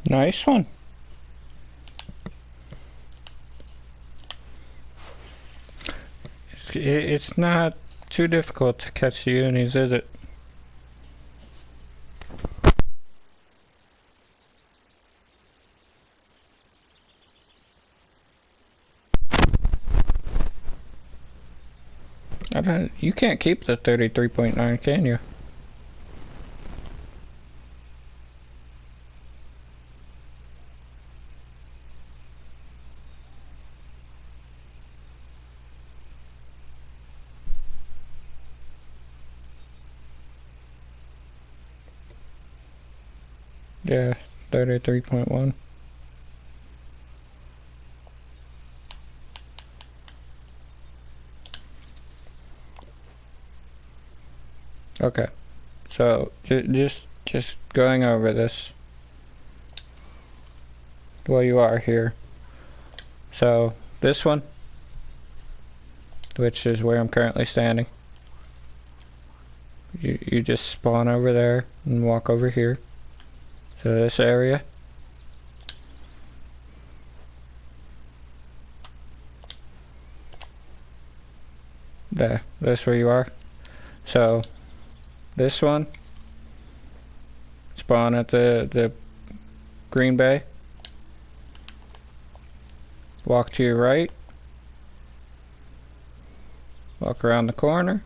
Nice one. It's not too difficult to catch the unis, is it? You can't keep the 33.9, can you? Yeah, 33.1. Okay, so just going over this while you are here. So this one, which is where I'm currently standing, you just spawn over there and walk over here to this area. There, that's where you are. So this one, spawn at the green bay, walk to your right, walk around the corner,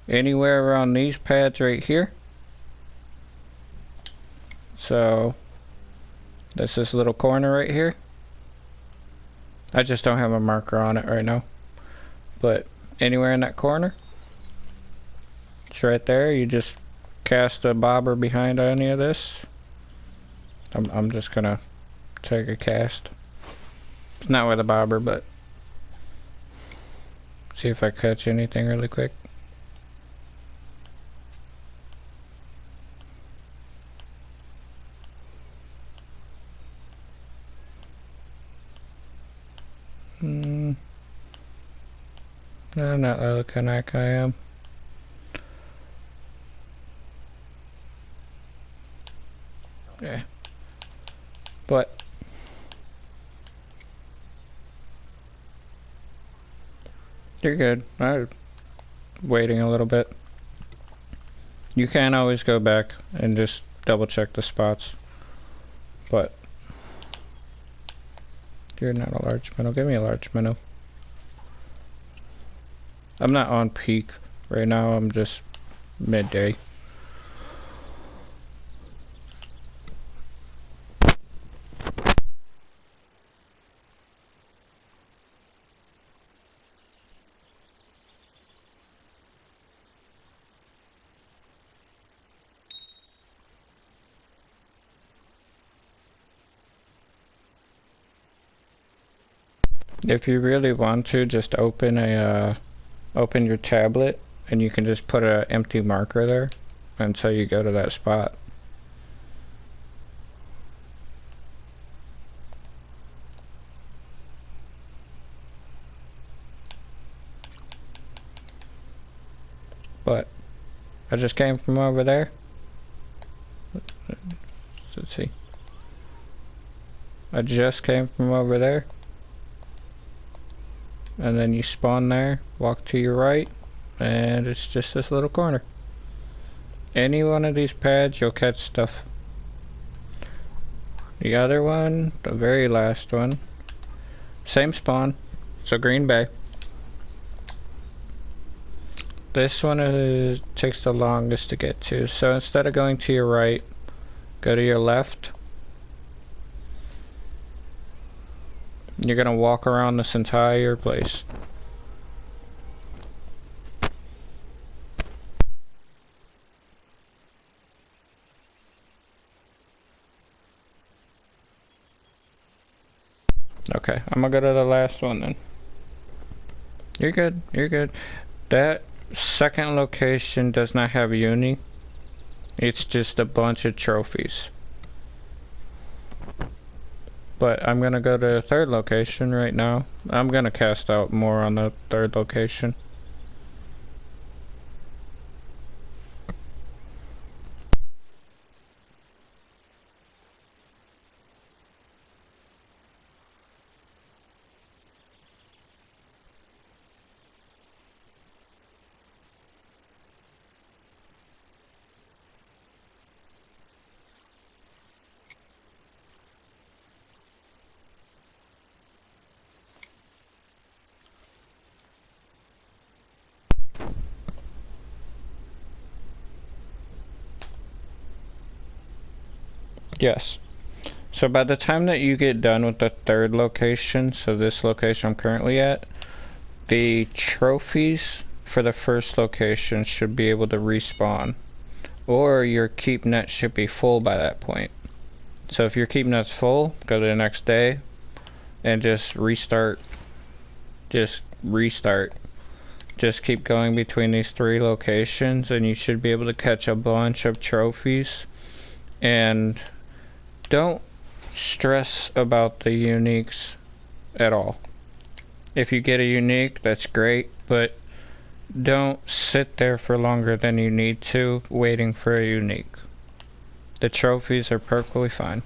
anywhere around these pads right here. So that's this little corner right here. I just don't have a marker on it right now, but anywhere in that corner, it's right there. You just cast a bobber behind any of this. I'm just gonna take a cast. It's not with a bobber, but see if I catch anything really quick. No, not looking like I am. Yeah. But you're good. I'm waiting a little bit. You can always go back and just double check the spots. But you're not a large minnow. Give me a large minnow. I'm not on peak right now. I'm just midday. If you really want to, just open your tablet, and you can just put an empty marker there until you go to that spot. But I just came from over there. Let's see. I just came from over there. And then you spawn there, walk to your right, and it's just this little corner. Any one of these pads, you'll catch stuff. The other one, the very last one, same spawn, so Green Bay. This one takes the longest to get to, so instead of going to your right, go to your left. You're gonna walk around this entire place. Okay, I'm gonna go to the last one then. You're good, you're good. That second location does not have a uni. It's just a bunch of trophies. But I'm gonna go to the third location right now. I'm gonna cast out more on the third location. Yes. So by the time that you get done with the third location, so this location I'm currently at, the trophies for the first location should be able to respawn. Or your keep net should be full by that point. So if your keep net's full, go to the next day and just restart. Just restart. Just keep going between these three locations and you should be able to catch a bunch of trophies. And don't stress about the uniques at all. If you get a unique, that's great, but don't sit there for longer than you need to waiting for a unique. The trophies are perfectly fine.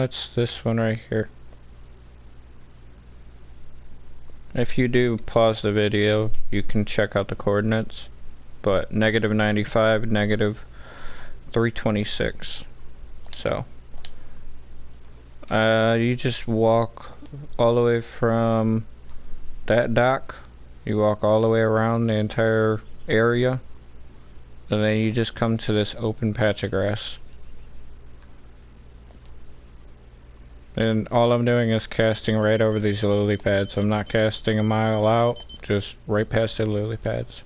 It's this one right here. If you do pause the video, you can check out the coordinates, but -95, -326. So, you just walk all the way from that dock, you walk all the way around the entire area, and then you just come to this open patch of grass. And all I'm doing is casting right over these lily pads. I'm not casting a mile out, just right past the lily pads.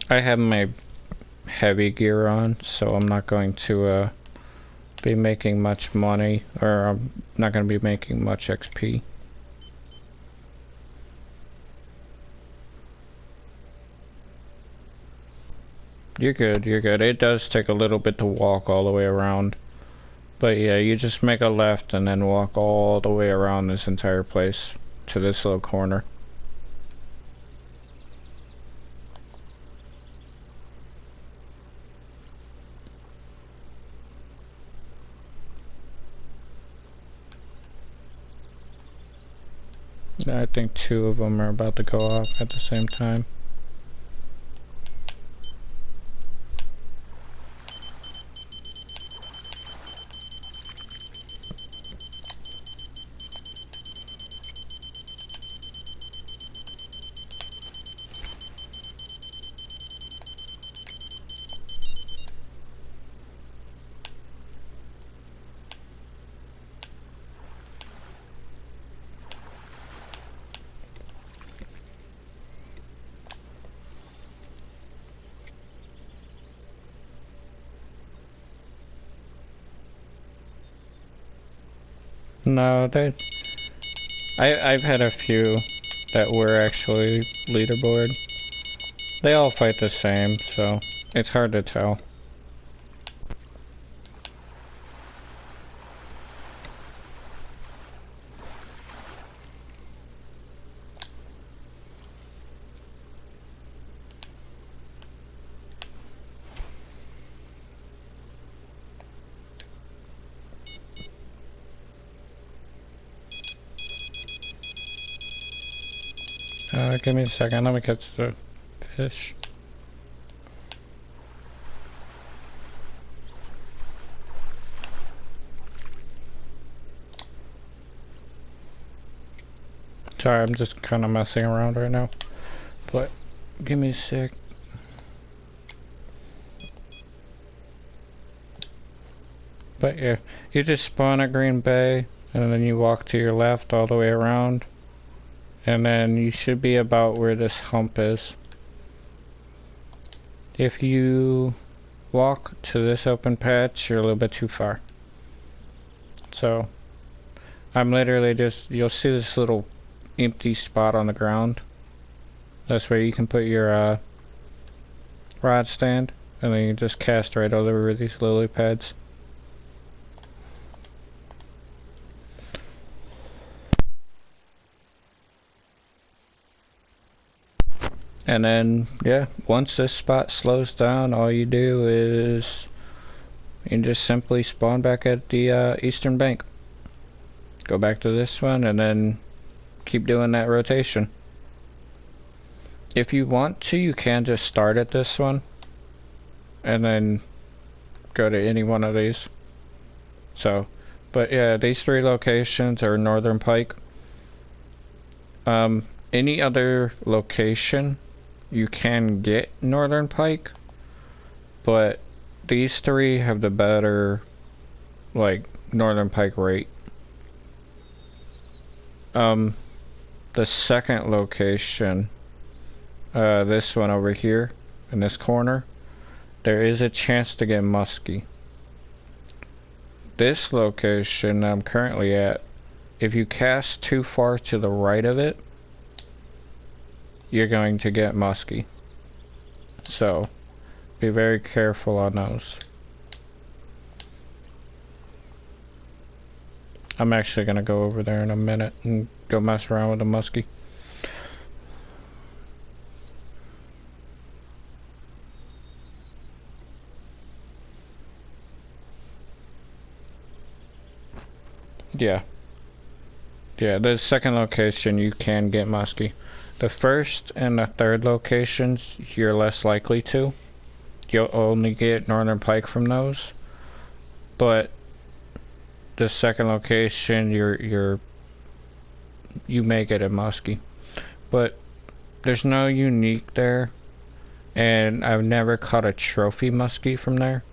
I have my heavy gear on, so I'm not going to be making much money, or I'm not going to be making much XP. You're good, you're good. It does take a little bit to walk all the way around. But yeah, you just make a left and then walk all the way around this entire place to this little corner. I think two of them are about to go off at the same time. No, I've had a few that were actually leaderboard. They all fight the same, so it's hard to tell. Give me a second, let me catch the fish. Sorry, I'm just kind of messing around right now, but give me a sec. But yeah, you just spawn at Green Bay, and then you walk to your left all the way around, and then you should be about where this hump is. If you walk to this open patch, you're a little bit too far. So, I'm literally just, you'll see this little empty spot on the ground. That's where you can put your rod stand. and then you just cast right over these lily pads. And then, yeah, once this spot slows down, all you do is you can just simply spawn back at the eastern bank. Go back to this one, and then keep doing that rotation. If you want to, you can just start at this one, and then go to any one of these. So, but yeah, these three locations are Northern Pike. Any other location, you can get Northern Pike, but these three have the better, like, Northern Pike rate. The second location, this one over here, in this corner, there is a chance to get muskie. This location I'm currently at, if you cast too far to the right of it, you're going to get muskie. So, be very careful on those. I'm actually going to go over there in a minute and go mess around with the muskie. Yeah. Yeah, the second location you can get muskie. The first and the third locations, you're less likely to. You'll only get Northern Pike from those. But the second location, you may get a muskie. But there's no unique there, and I've never caught a trophy muskie from there.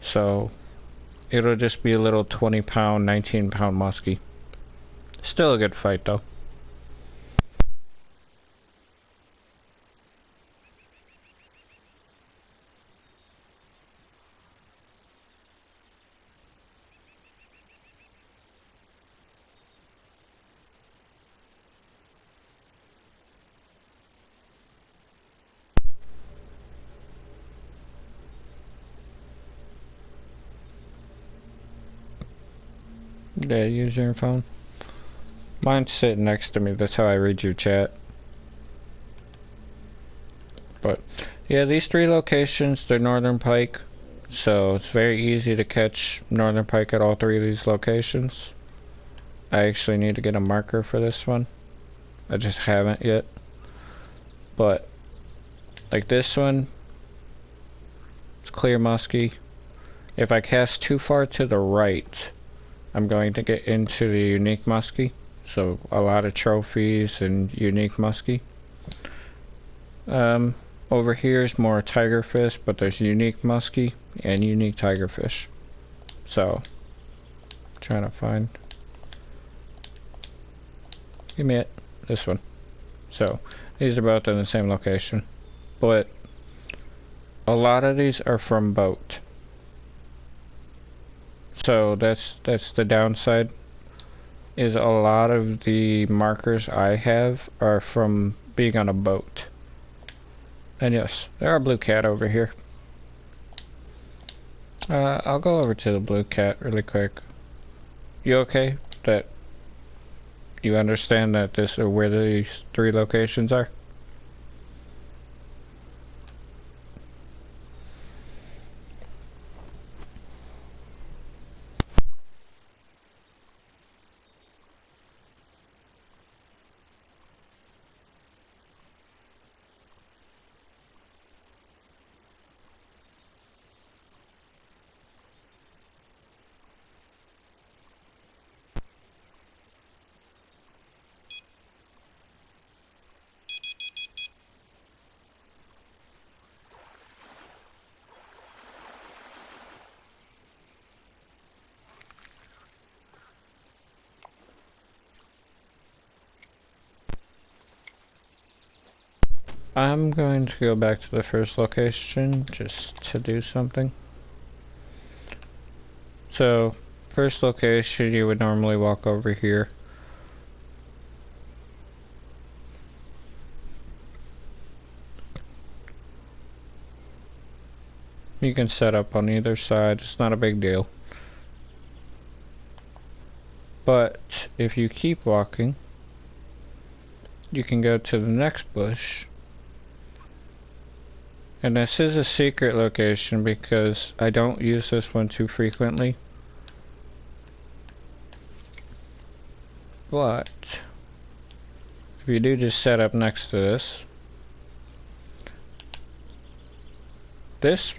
So it'll just be a little 20-pound, 19-pound muskie. Still a good fight though. Yeah, use your phone. Mine's sitting next to me, that's how I read your chat. But yeah, these three locations, they're Northern Pike, so it's very easy to catch Northern Pike at all three of these locations. I actually need to get a marker for this one. I just haven't yet. But like this one, it's clear musky. If I cast too far to the right, I'm going to get into the unique musky. So a lot of trophies and unique musky. Over here is more tigerfish, but there's unique musky and unique tigerfish. So, trying to find. Give me it. This one. So, these are both in the same location. But, a lot of these are from boat. So, that's the downside. Is a lot of the markers I have are from being on a boat. And yes, there are blue cat over here. I'll go over to the blue cat really quick. You okay? That you understand that this is where these three locations are? I'm going to go back to the first location just to do something. So, first location, you would normally walk over here. You can set up on either side, it's not a big deal. But if you keep walking, you can go to the next bush. And this is a secret location because I don't use this one too frequently. But if you do just set up next to this, it's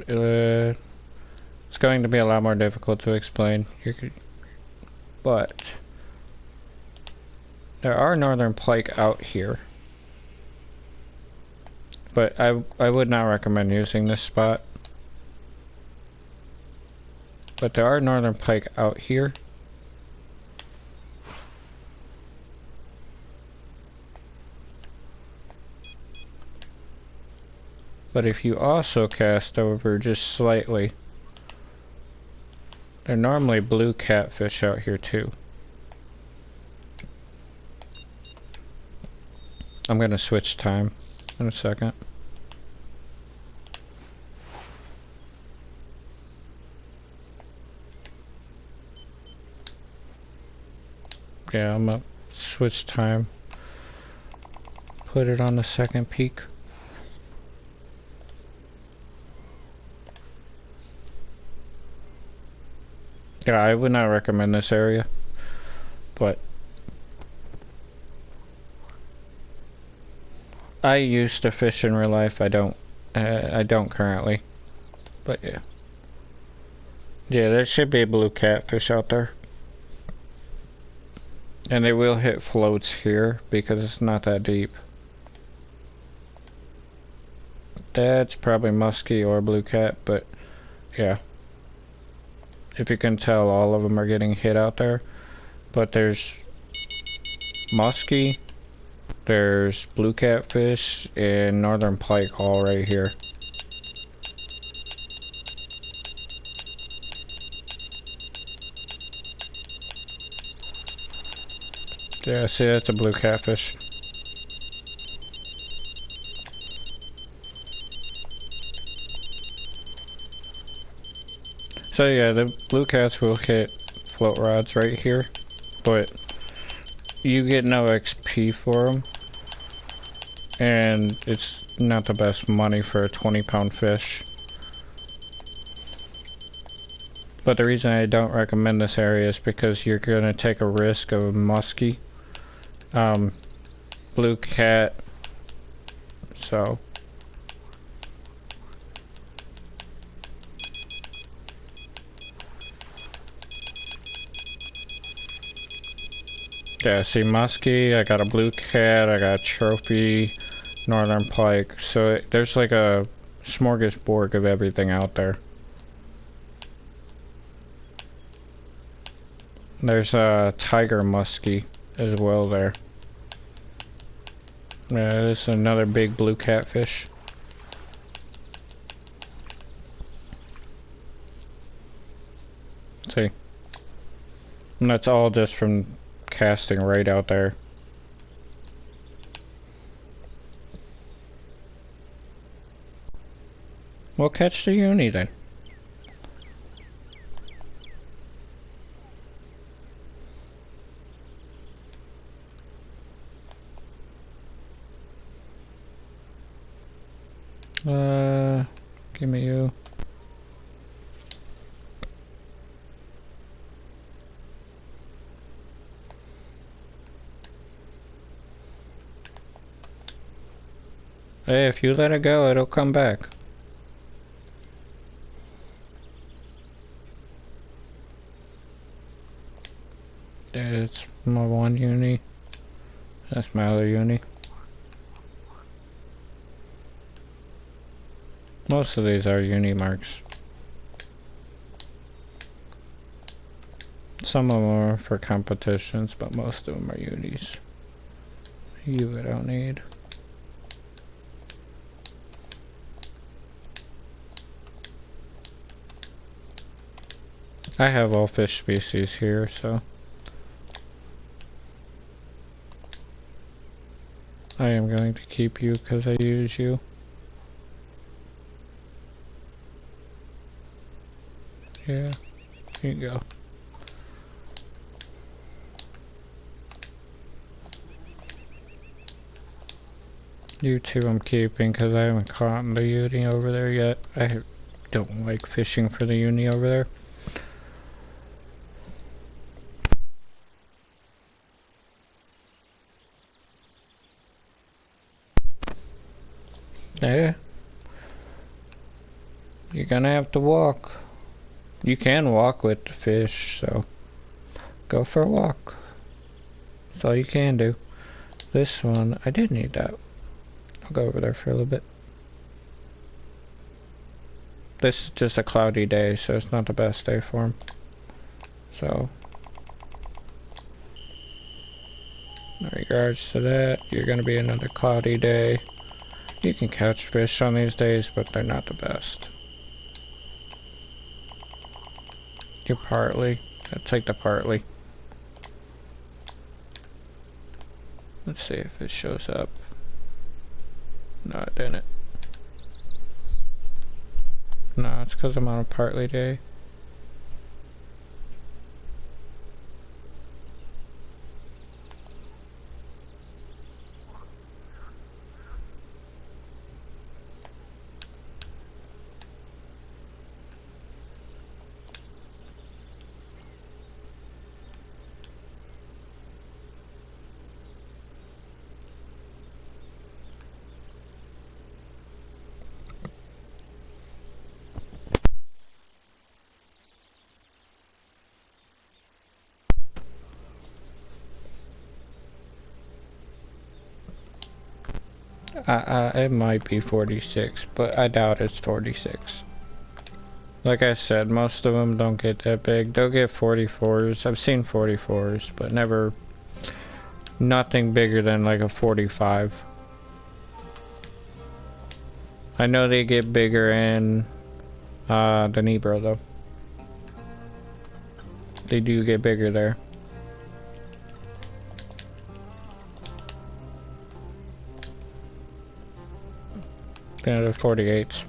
going to be a lot more difficult to explain. But there are northern pike out here. But I would not recommend using this spot. But there are northern pike out here. But if you also cast over just slightly, there are normally blue catfish out here too. I'm gonna switch time in a second. Yeah, I'm gonna switch time. Put it on the second peak. Yeah, I would not recommend this area, but I used to fish in real life. I don't currently, but yeah. Yeah, there should be blue catfish out there. And they will hit floats here because it's not that deep. That's probably muskie or blue cat, but yeah. If you can tell, all of them are getting hit out there. But there's muskie, there's blue catfish, and northern pike all right here. Yeah, see, that's a blue catfish. So yeah, the blue cats will hit float rods right here, but you get no XP for them, and it's not the best money for a 20-pound fish. But the reason I don't recommend this area is because you're gonna take a risk of muskie, blue cat, so. Yeah, see muskie, I got a blue cat, I got a trophy, northern pike, so there's like a smorgasbord of everything out there. There's a tiger muskie as well there. Yeah, this is another big blue catfish. See? And that's all just from casting right out there. We'll catch the uni then. Give me you. Hey, if you let it go, it'll come back. That's my one uni. That's my other uni. Most of these are uni marks. Some of them are for competitions, but most of them are unis. You I don't need. I have all fish species here, so I am going to keep you because I use you. Yeah, here you go. You two I'm keeping because I haven't caught the uni over there yet. I don't like fishing for the uni over there. Yeah. You're gonna have to walk. You can walk with the fish, so go for a walk. That's all you can do. This one, I did need that. I'll go over there for a little bit. This is just a cloudy day, so it's not the best day for him. So, in regards to that, you're gonna be another cloudy day. You can catch fish on these days, but they're not the best. You're partly. I'll take the partly. Let's see if it shows up. No, it didn't. No, it's because I'm on a partly day. It might be 46, but I doubt it's 46. Like I said, most of them don't get that big. They'll get 44s. I've seen 44s, but never, nothing bigger than like a 45. I know they get bigger in the Nebro though. They do get bigger there. Yeah, the 48s.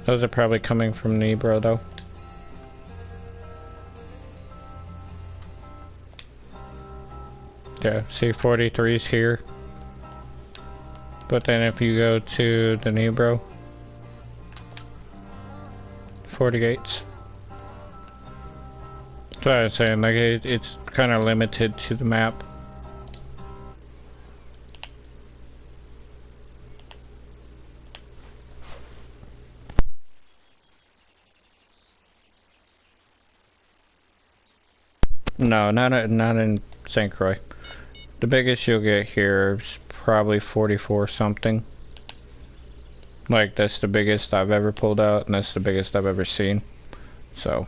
Those are probably coming from Nebro though. Yeah, see 43s here. But then if you go to the Nebro, 48s. That's what I was saying, like it's kind of limited to the map. No, not in St. Croix. The biggest you'll get here is probably 44 something. Like that's the biggest I've ever pulled out, and that's the biggest I've ever seen. So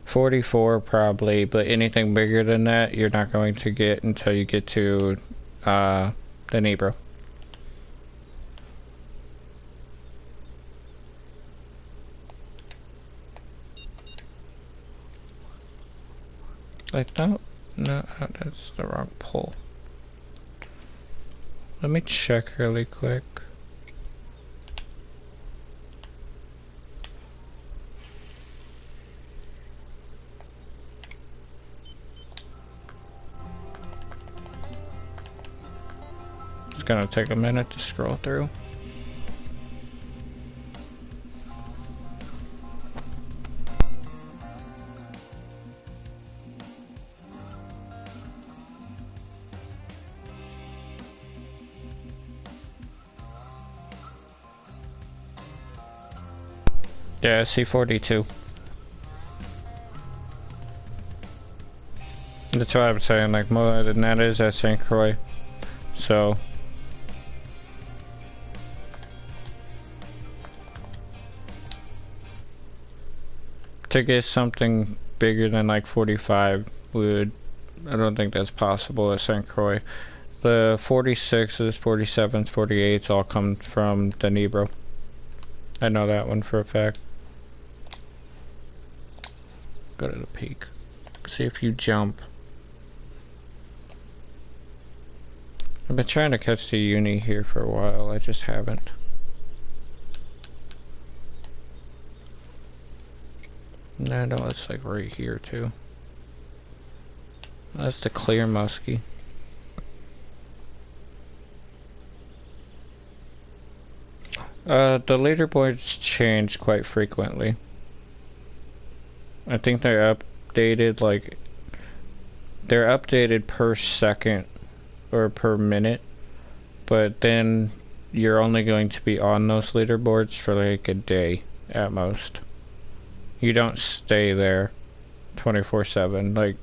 44 probably, but anything bigger than that you're not going to get until you get to the Nebro. I don't. No, that's the wrong pull. Let me check really quick. It's gonna take a minute to scroll through. Yeah, C42. That's what I'm saying, like more than that is at St. Croix. So to get something bigger than like 45 would, I don't think that's possible at St. Croix. The 46s, 47s, 48s all come from the Nebro. I know that one for a fact. Go to the peak. See if you jump. I've been trying to catch the uni here for a while, I just haven't. No, no, it's like right here too. That's the clear muskie. The leaderboards change quite frequently. I think they're updated like they're updated per second or per minute, but then you're only going to be on those leaderboards for like a day at most. You don't stay there 24/7. Like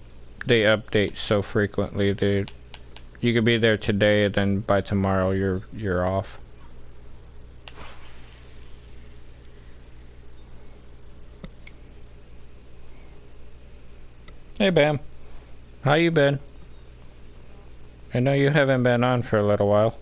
they update so frequently, you could be there today and then by tomorrow you're off. Hey Bam, how you been? I know you haven't been on for a little while.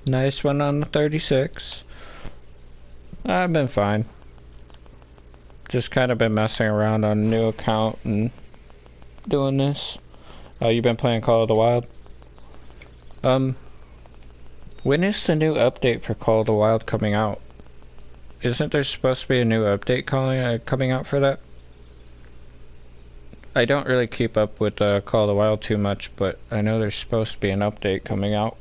Nice one on the 36. I've been fine. Just kind of been messing around on a new account and doing this. Oh, you been playing Call of the Wild? When is the new update for Call of the Wild coming out? Isn't there supposed to be a new update coming out for that? I don't really keep up with Call of the Wild too much, but I know there's supposed to be an update coming out.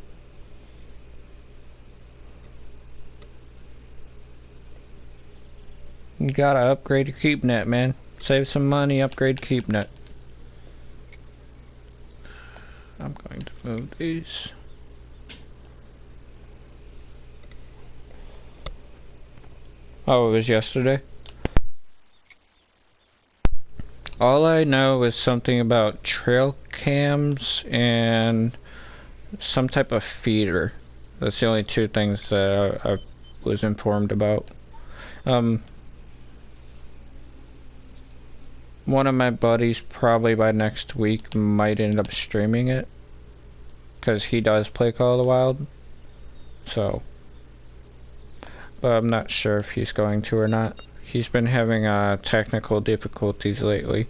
You gotta upgrade your KeepNet, man. Save some money, upgrade KeepNet. I'm going to move these. Oh, it was yesterday? All I know is something about trail cams and some type of feeder. That's the only two things that I was informed about. One of my buddies probably by next week might end up streaming it, because he does play Call of the Wild. So, but I'm not sure if he's going to or not. He's been having technical difficulties lately.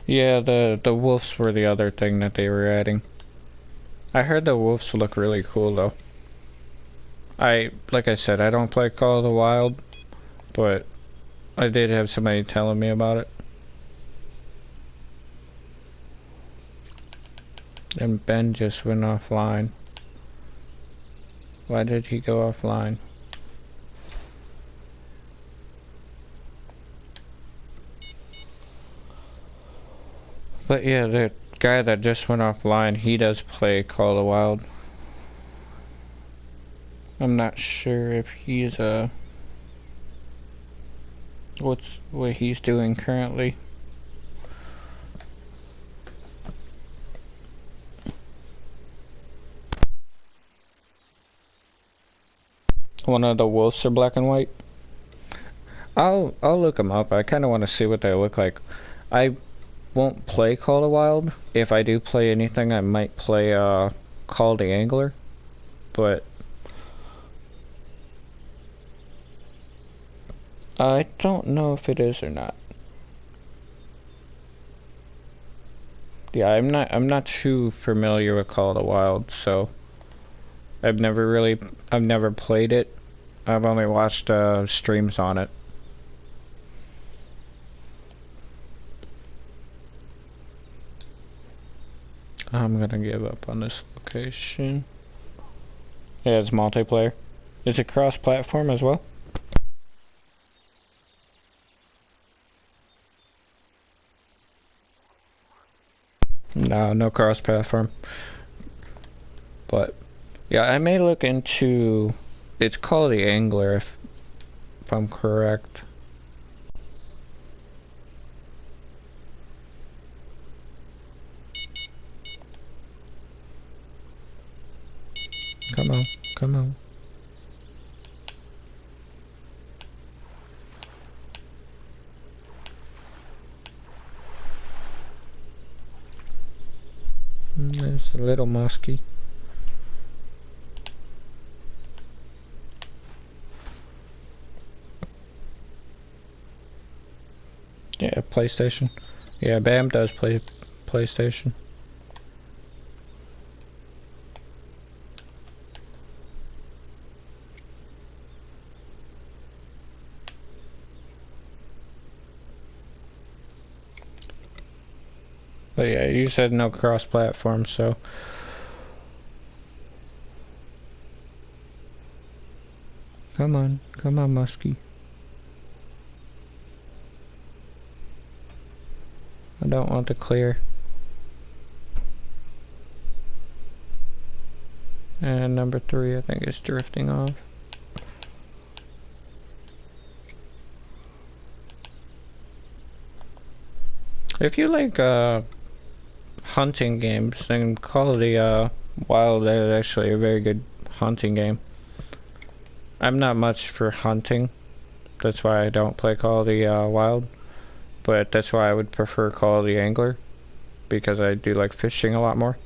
Yeah, the wolves were the other thing that they were adding. I heard the wolves look really cool though. Like I said, I don't play Call of the Wild, but I did have somebody telling me about it. And Ben just went offline. Why did he go offline? But yeah, the guy that just went offline, he does play Call of the Wild. I'm not sure if he's what he's doing currently. One of the wolves are black and white. I'll look them up. I kind of want to see what they look like. I won't play Call of the Wild. If I do play anything, I might play Call the Angler, but I don't know if it is or not. Yeah, I'm not too familiar with Call of the Wild, so I've never played it. I've only watched streams on it. I'm gonna give up on this location. Yeah, it's multiplayer. Is it cross-platform as well? No, no cross-platform. But yeah, I may look into. It's called the Angler, if I'm correct. Come on. Come on. There's a little muskie. Yeah, PlayStation. Yeah, Bam does play PlayStation. But yeah, you said no cross-platform, so... Come on, muskie. I don't want to clear. And number 3, I think, is drifting off. If you like hunting games, then Call of the Wild is actually a very good hunting game. I'm not much for hunting. That's why I don't play Call of the Wild. But that's why I would prefer Call of the Angler. Because I do like fishing a lot more.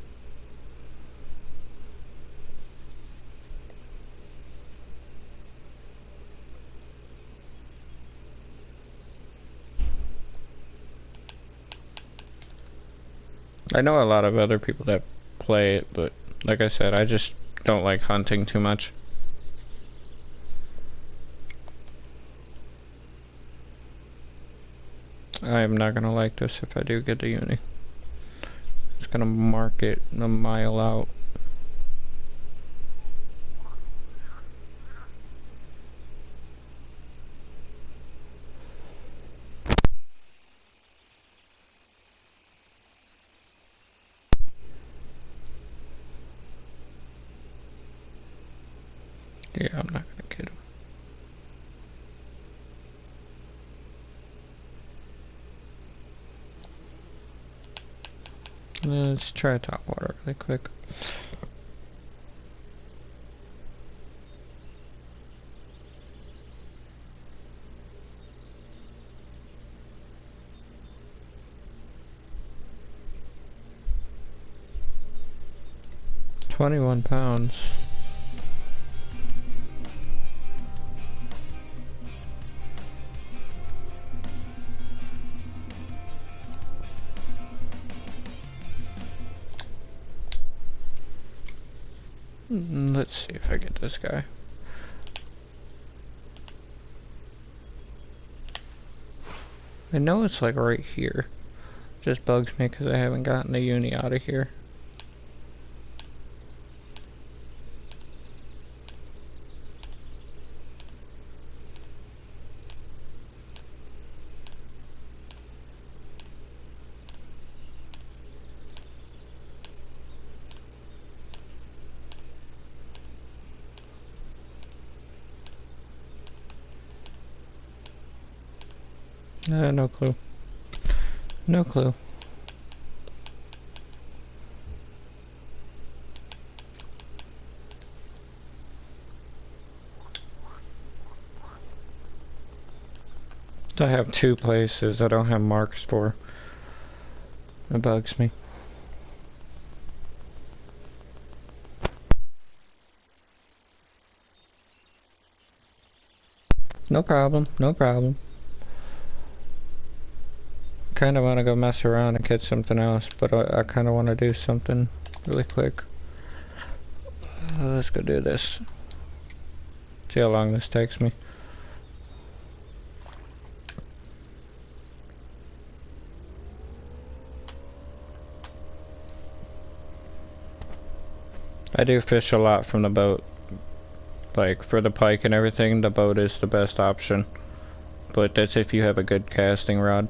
I know a lot of other people that play it, but like I said, I just don't like hunting too much. I am not gonna like this if I do get to uni. It's gonna mark it a mile out. Yeah, I'm not gonna get him. Let's try top water really quick. £21. Let's see if I get this guy. I know it's like right here. Just bugs me because I haven't gotten the uni out of here. No clue. No clue. I have 2 places I don't have marks for. It bugs me. No problem, no problem. Kinda wanna go mess around and get something else, but I kinda wanna do something really quick. Let's go do this. See how long this takes me. I do fish a lot from the boat. Like, for the pike and everything, the boat is the best option. But that's if you have a good casting rod.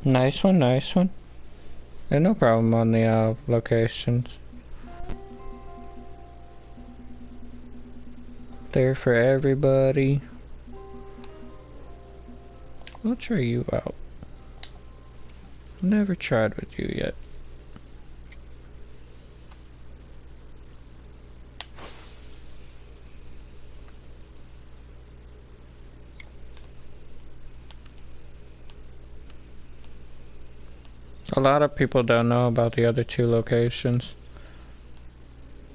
Nice one, nice one. And no problem on the locations. There for everybody. I'll try you out. Never tried with you yet. A lot of people don't know about the other two locations.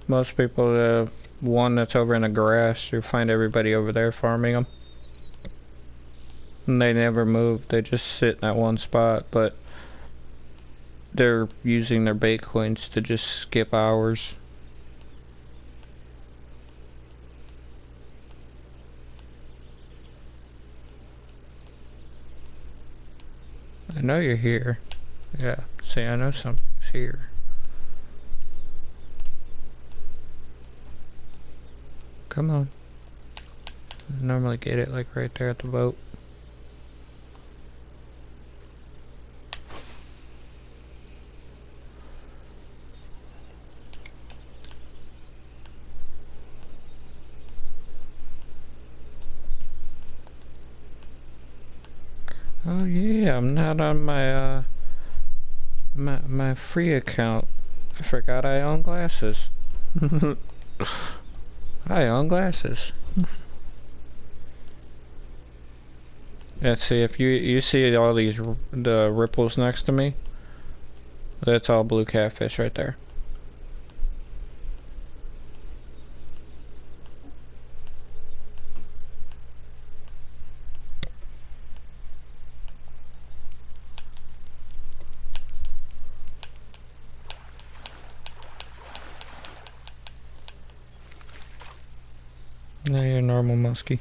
Most people, the one that's over in the grass, you find everybody over there farming them. And they never move, they just sit in that one spot, but they're using their bait coins to just skip hours. I know you're here. Yeah, see, I know something's here. Come on. I normally get it like right there at the boat. Oh yeah, I'm not on my my free account. I forgot I own glasses. I own glasses. Let's see if you see all these the ripples next to me. That's all blue catfish right there. No, you're normal muskie.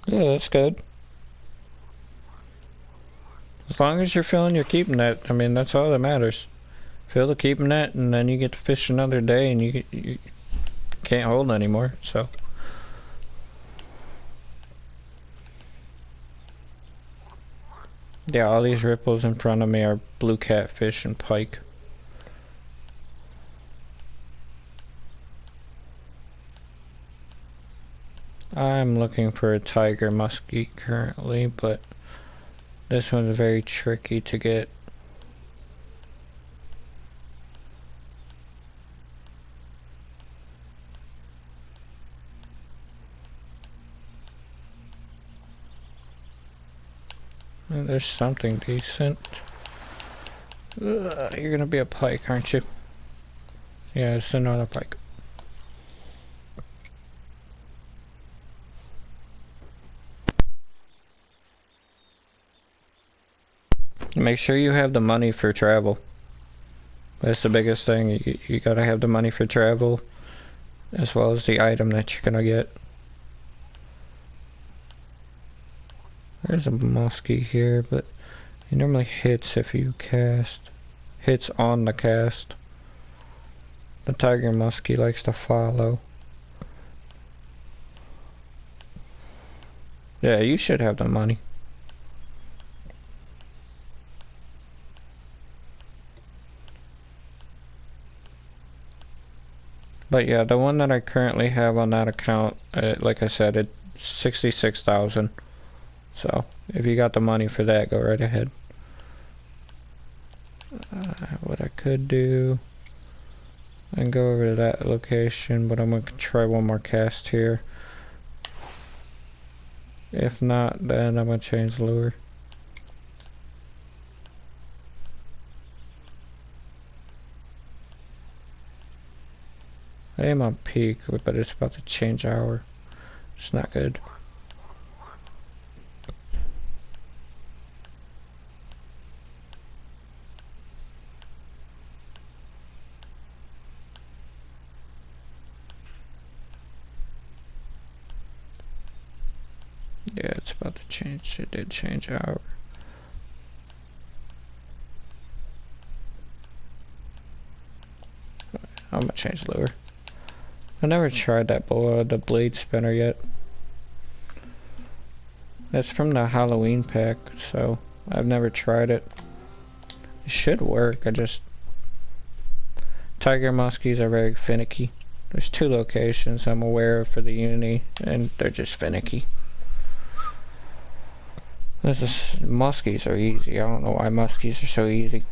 Yeah, that's good. As long as you're feeling you're keeping that, I mean, that's all that matters. Feel the keeping that, and then you get to fish another day, and you can't hold anymore. So. Yeah, all these ripples in front of me are blue catfish and pike. I'm looking for a tiger muskie currently, but this one's very tricky to get. Well, there's something decent. You're gonna be a pike, aren't you? Yeah, it's another pike. Make sure you have the money for travel. That's the biggest thing. You gotta have the money for travel, as well as the item that you're gonna get. There's a muskie here, but he normally hits if you cast. Hits on the cast. The tiger muskie likes to follow. Yeah, you should have the money. But yeah, the one that I currently have on that account, like I said, it's 66,000. So if you got the money for that, go right ahead. What I could do, I can go over to that location, but I'm gonna try one more cast here. If not, then I'm gonna change lure. I am on peak, but it's about to change hour. It's not good. Yeah, it's about to change. It did change hour. I'm gonna change lure. I never tried that the blade spinner yet. That's from the Halloween pack, so I've never tried it. It should work, Tiger muskies are very finicky. There's 2 locations I'm aware of for the Unity, and they're just finicky. Muskies are easy. I don't know why muskies are so easy.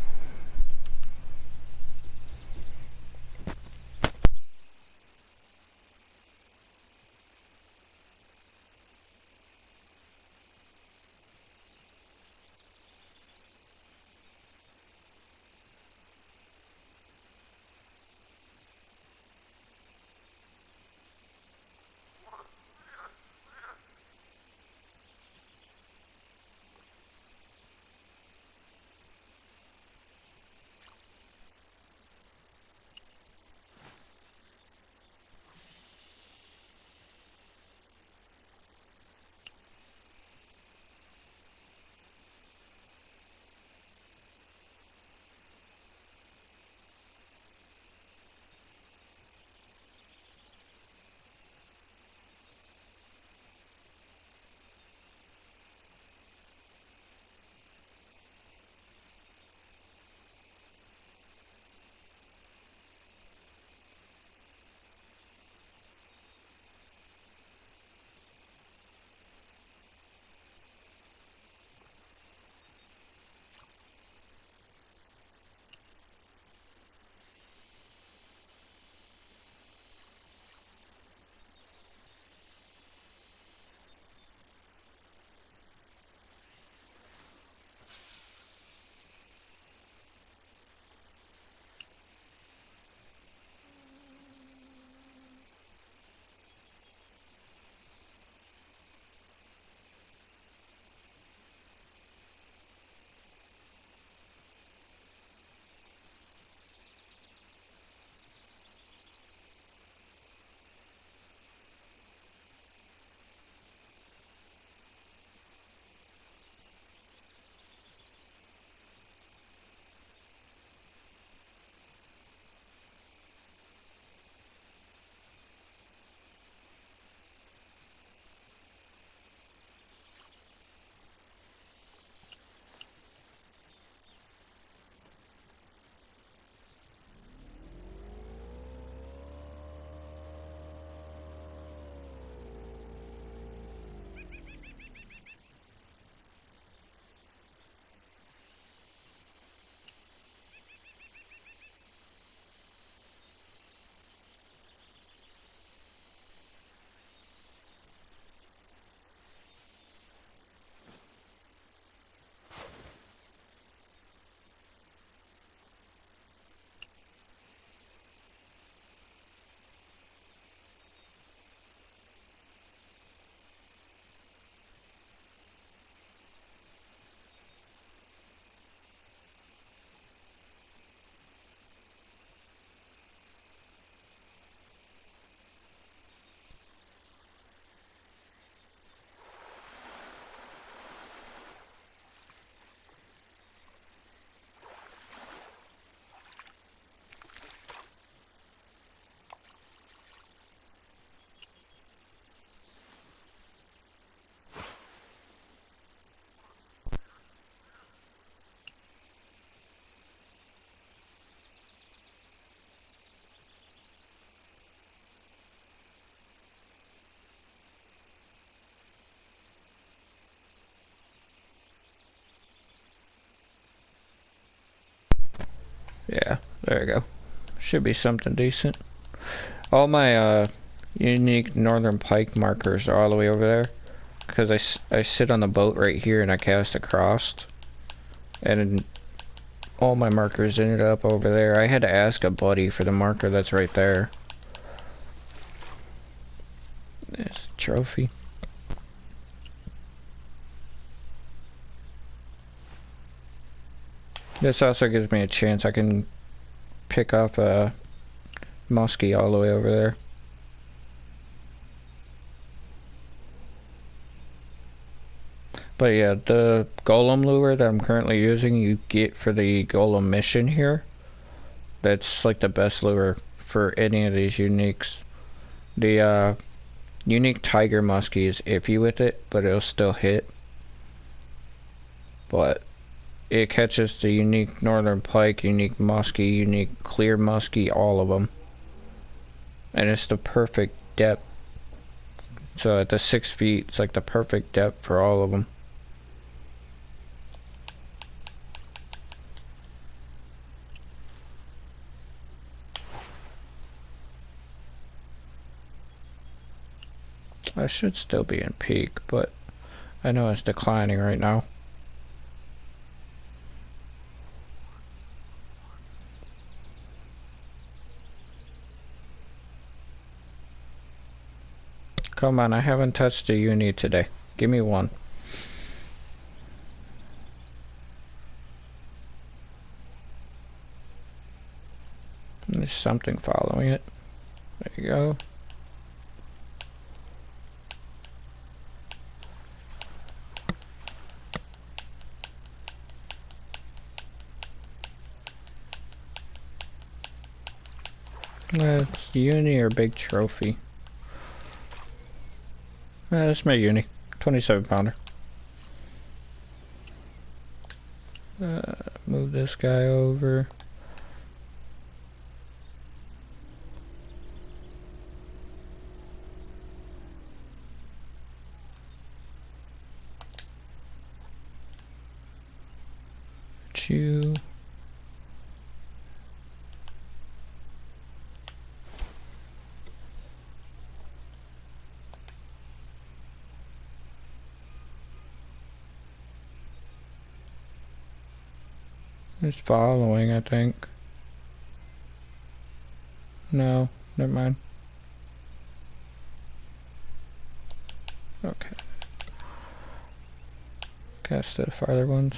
Yeah, there we go. Should be something decent. All my unique northern pike markers are all the way over there. Because I sit on the boat right here and I cast across. And all my markers ended up over there. I had to ask a buddy for the marker that's right there. There's a trophy. This also gives me a chance I can pick up a muskie all the way over there. But yeah, the golem lure that I'm currently using, you get for the golem mission here. That's like the best lure for any of these uniques. The unique tiger muskie is iffy with it, but it'll still hit. But it catches the unique northern pike, unique muskie, unique clear muskie, all of them. And it's the perfect depth. So at the 6 feet, it's like the perfect depth for all of them. I should still be in peak, but I know it's declining right now. Come on, I haven't touched a uni today. Give me one. There's something following it. There you go. It's uni or big trophy. That's my uni. 27 pounder. Move this guy over. Chew. It's following, I think. No, never mind. Okay. Cast to the farther ones.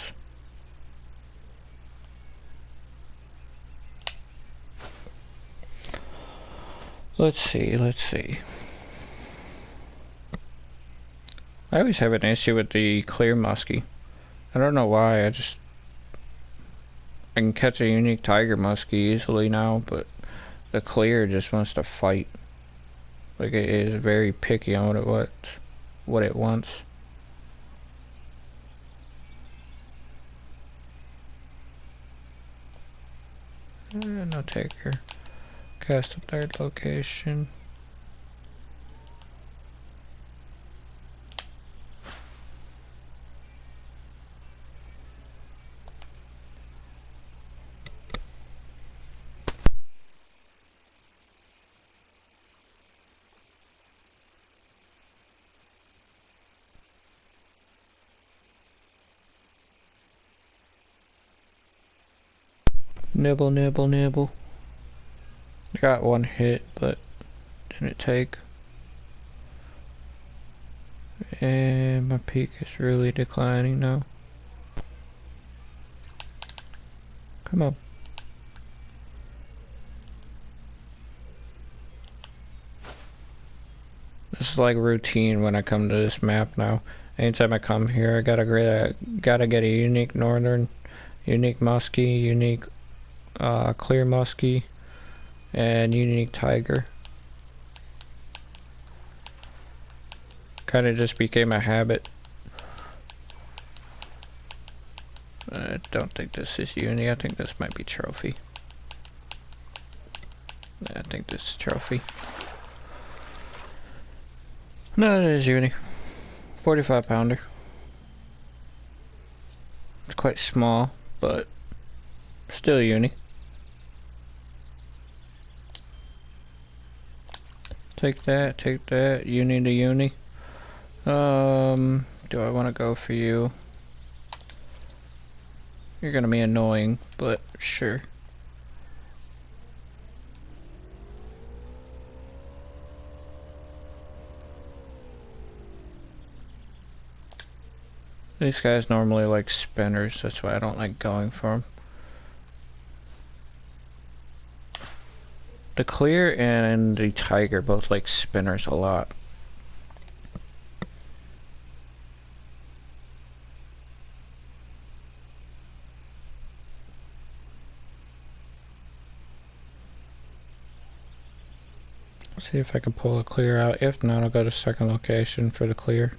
Let's see, let's see. I always have an issue with the clear muskie. I don't know why, I can catch a unique tiger muskie easily now, but the clear just wants to fight. Like, it is very picky on what it wants. No taker. Cast a third location. Nibble, nibble, nibble. I got one hit, but didn't take. And my peak is really declining now. Come on. This is like routine when I come to this map now. Anytime I come here, I gotta get a unique northern, unique muskie, unique clear muskie, and unique tiger. Kinda just became a habit. I don't think this is uni, I think this might be trophy. I think this is trophy. No, it is uni. 45 pounder. It's quite small, but still uni. Take that, uni to uni. Do I want to go for you? You're gonna be annoying, but sure. These guys normally like spinners, that's why I don't like going for them. The clear and the tiger both like spinners a lot. See if I can pull a clear out. If not, I'll go to second location for the clear.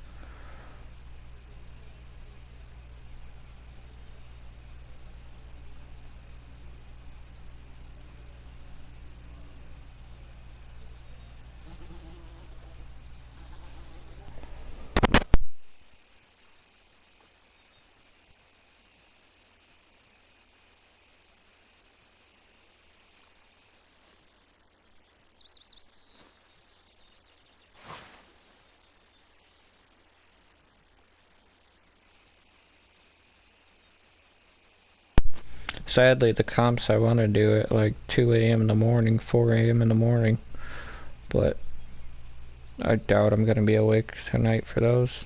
Sadly, the comps I want to do at like 2 a.m. in the morning, 4 a.m. in the morning, but I doubt I'm going to be awake tonight for those.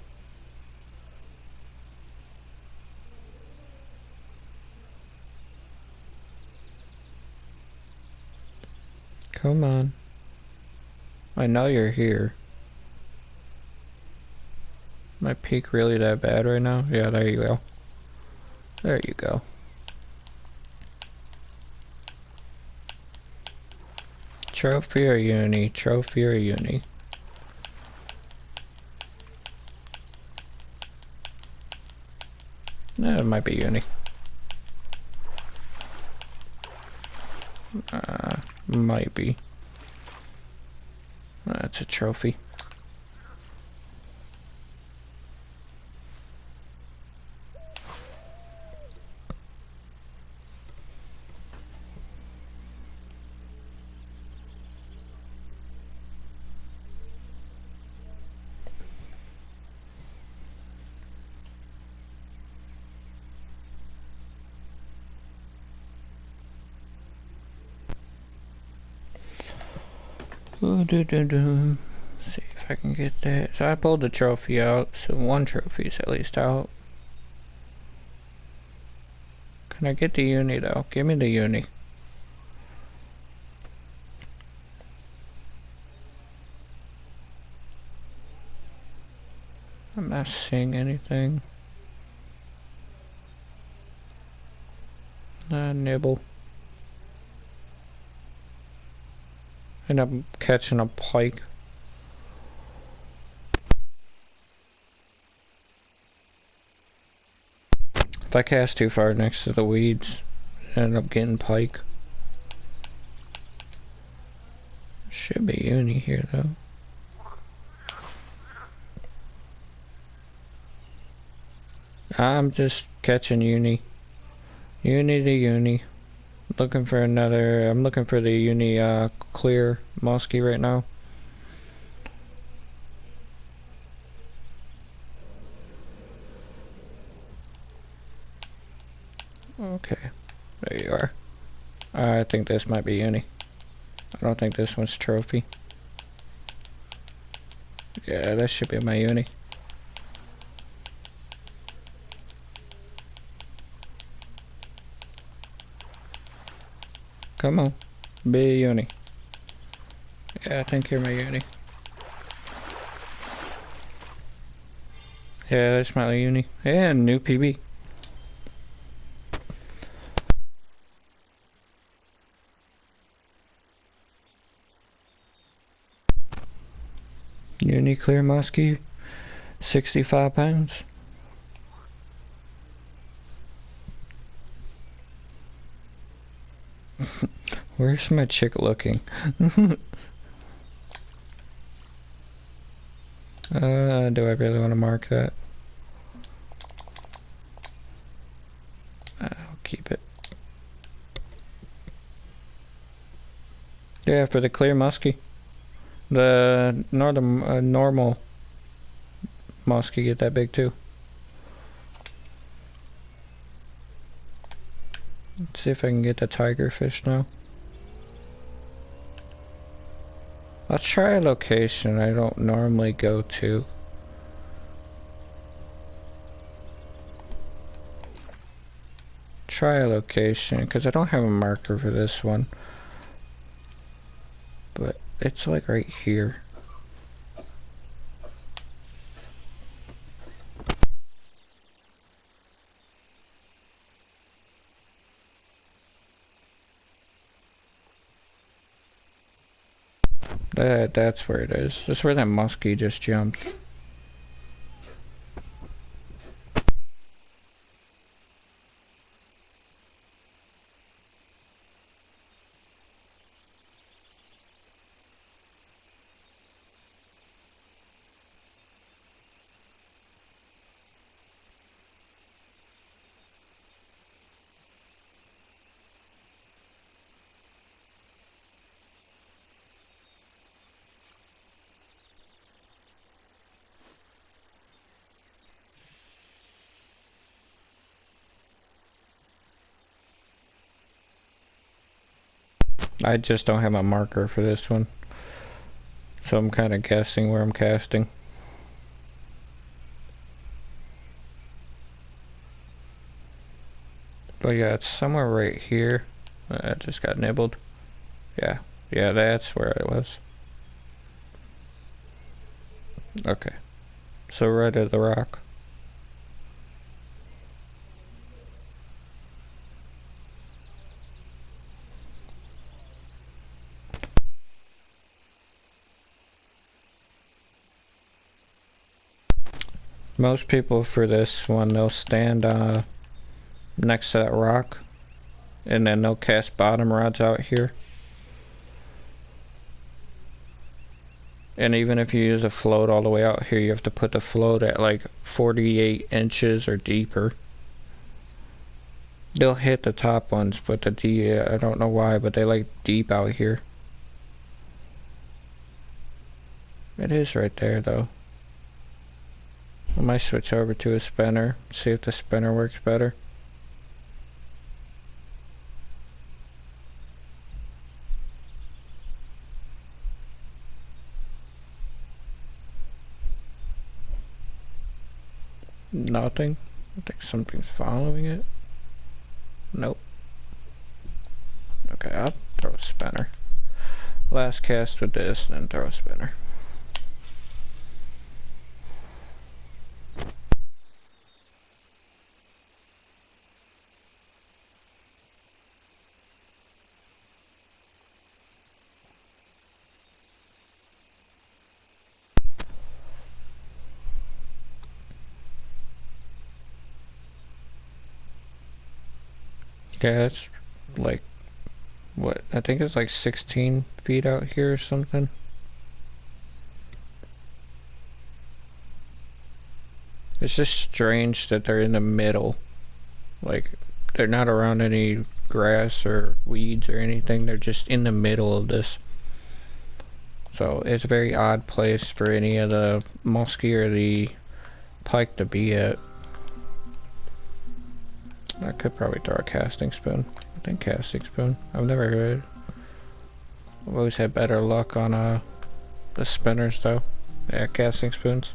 Come on. I know you're here. My peak really that bad right now? Yeah, there you go. There you go. Trophy or uni? Trophy or uni? It might be uni. Might be. That's a trophy. See if I can get that. So I pulled the trophy out, so one trophy's at least out. Can I get the uni though? Give me the uni. I'm not seeing anything. Nibble. And I'm catching a pike. If I cast too far next to the weeds, I end up getting pike. Should be uni here though. I'm just catching uni. Uni to uni. Looking for another. I'm looking for the uni clear muskie right now. Okay, there you are. I think this might be uni. I don't think this one's trophy. Yeah, that should be my uni. Come on, be a uni. Yeah, I think you're my uni. Yeah, that's my uni. Yeah, new PB. Uni clear muskie, 65 pounds. Where's my chick looking? Do I really want to mark that? I'll keep it. Yeah, for the clear muskie. The northern normal muskie get that big too. Let's see if I can get the tiger fish now. Let's try a location I don't normally go to. Try a location, because I don't have a marker for this one. But it's like right here. That's where it is. That's where that muskie just jumped. I just don't have a marker for this one. So I'm kind of guessing where I'm casting. But yeah, it's somewhere right here. I just got nibbled. Yeah, yeah, that's where it was. Okay. So right at the rock. Most people for this one, they'll stand next to that rock, and then they'll cast bottom rods out here. And even if you use a float all the way out here, you have to put the float at like 48 inches or deeper. They'll hit the top ones, but I don't know why, but they like deep out here. It is right there though. I might switch over to a spinner, see if the spinner works better. Nothing. I think something's following it. Nope. Okay, I'll throw a spinner. Last cast with this, then throw a spinner. Yeah, it's like, what, I think it's like 16 feet out here or something. It's just strange that they're in the middle. Like, they're not around any grass or weeds or anything, they're just in the middle of this. So it's a very odd place for any of the muskie or the pike to be at. I could probably throw a casting spoon. I think casting spoon. I've never heard. I've always had better luck on the spinners though. Yeah, casting spoons.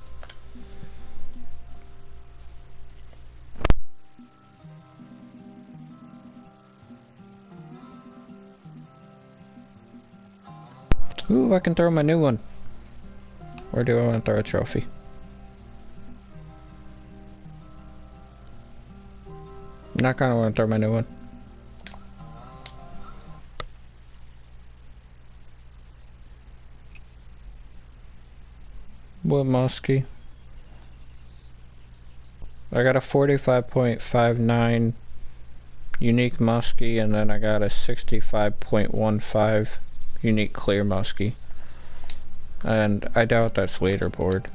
Ooh, I can throw my new one. Or do I want to throw a trophy? I'm not gonna want to throw my new one. What muskie? I got a 45.59 unique muskie, and then I got a 65.15 unique clear muskie. And I doubt that's leaderboard.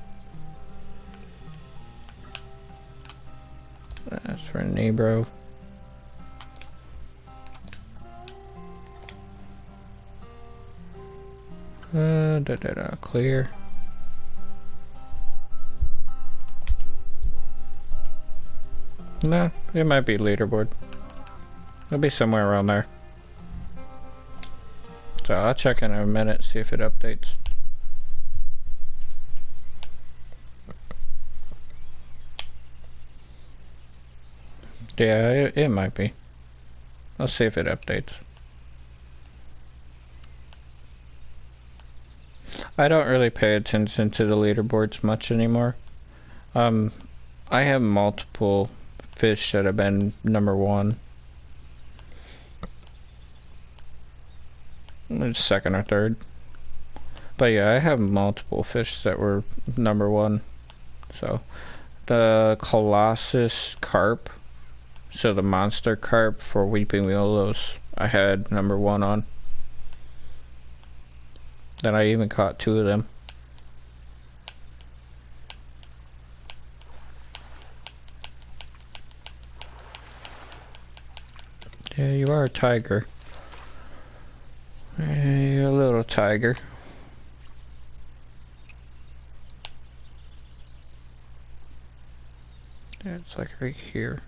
That's for Nebro. Clear. Nah, it might be leaderboard. It'll be somewhere around there. So I'll check in a minute, see if it updates. Yeah, it might be. I'll see if it updates. I don't really pay attention to the leaderboards much anymore. I have multiple fish that have been #1. Second or third. But yeah, I have multiple fish that were number one. So the Colossus carp, so the monster carp for Weeping Willows, I had number one on. Then I even caught two of them. Yeah, you are a tiger. You're a little tiger. Yeah, it's like right here.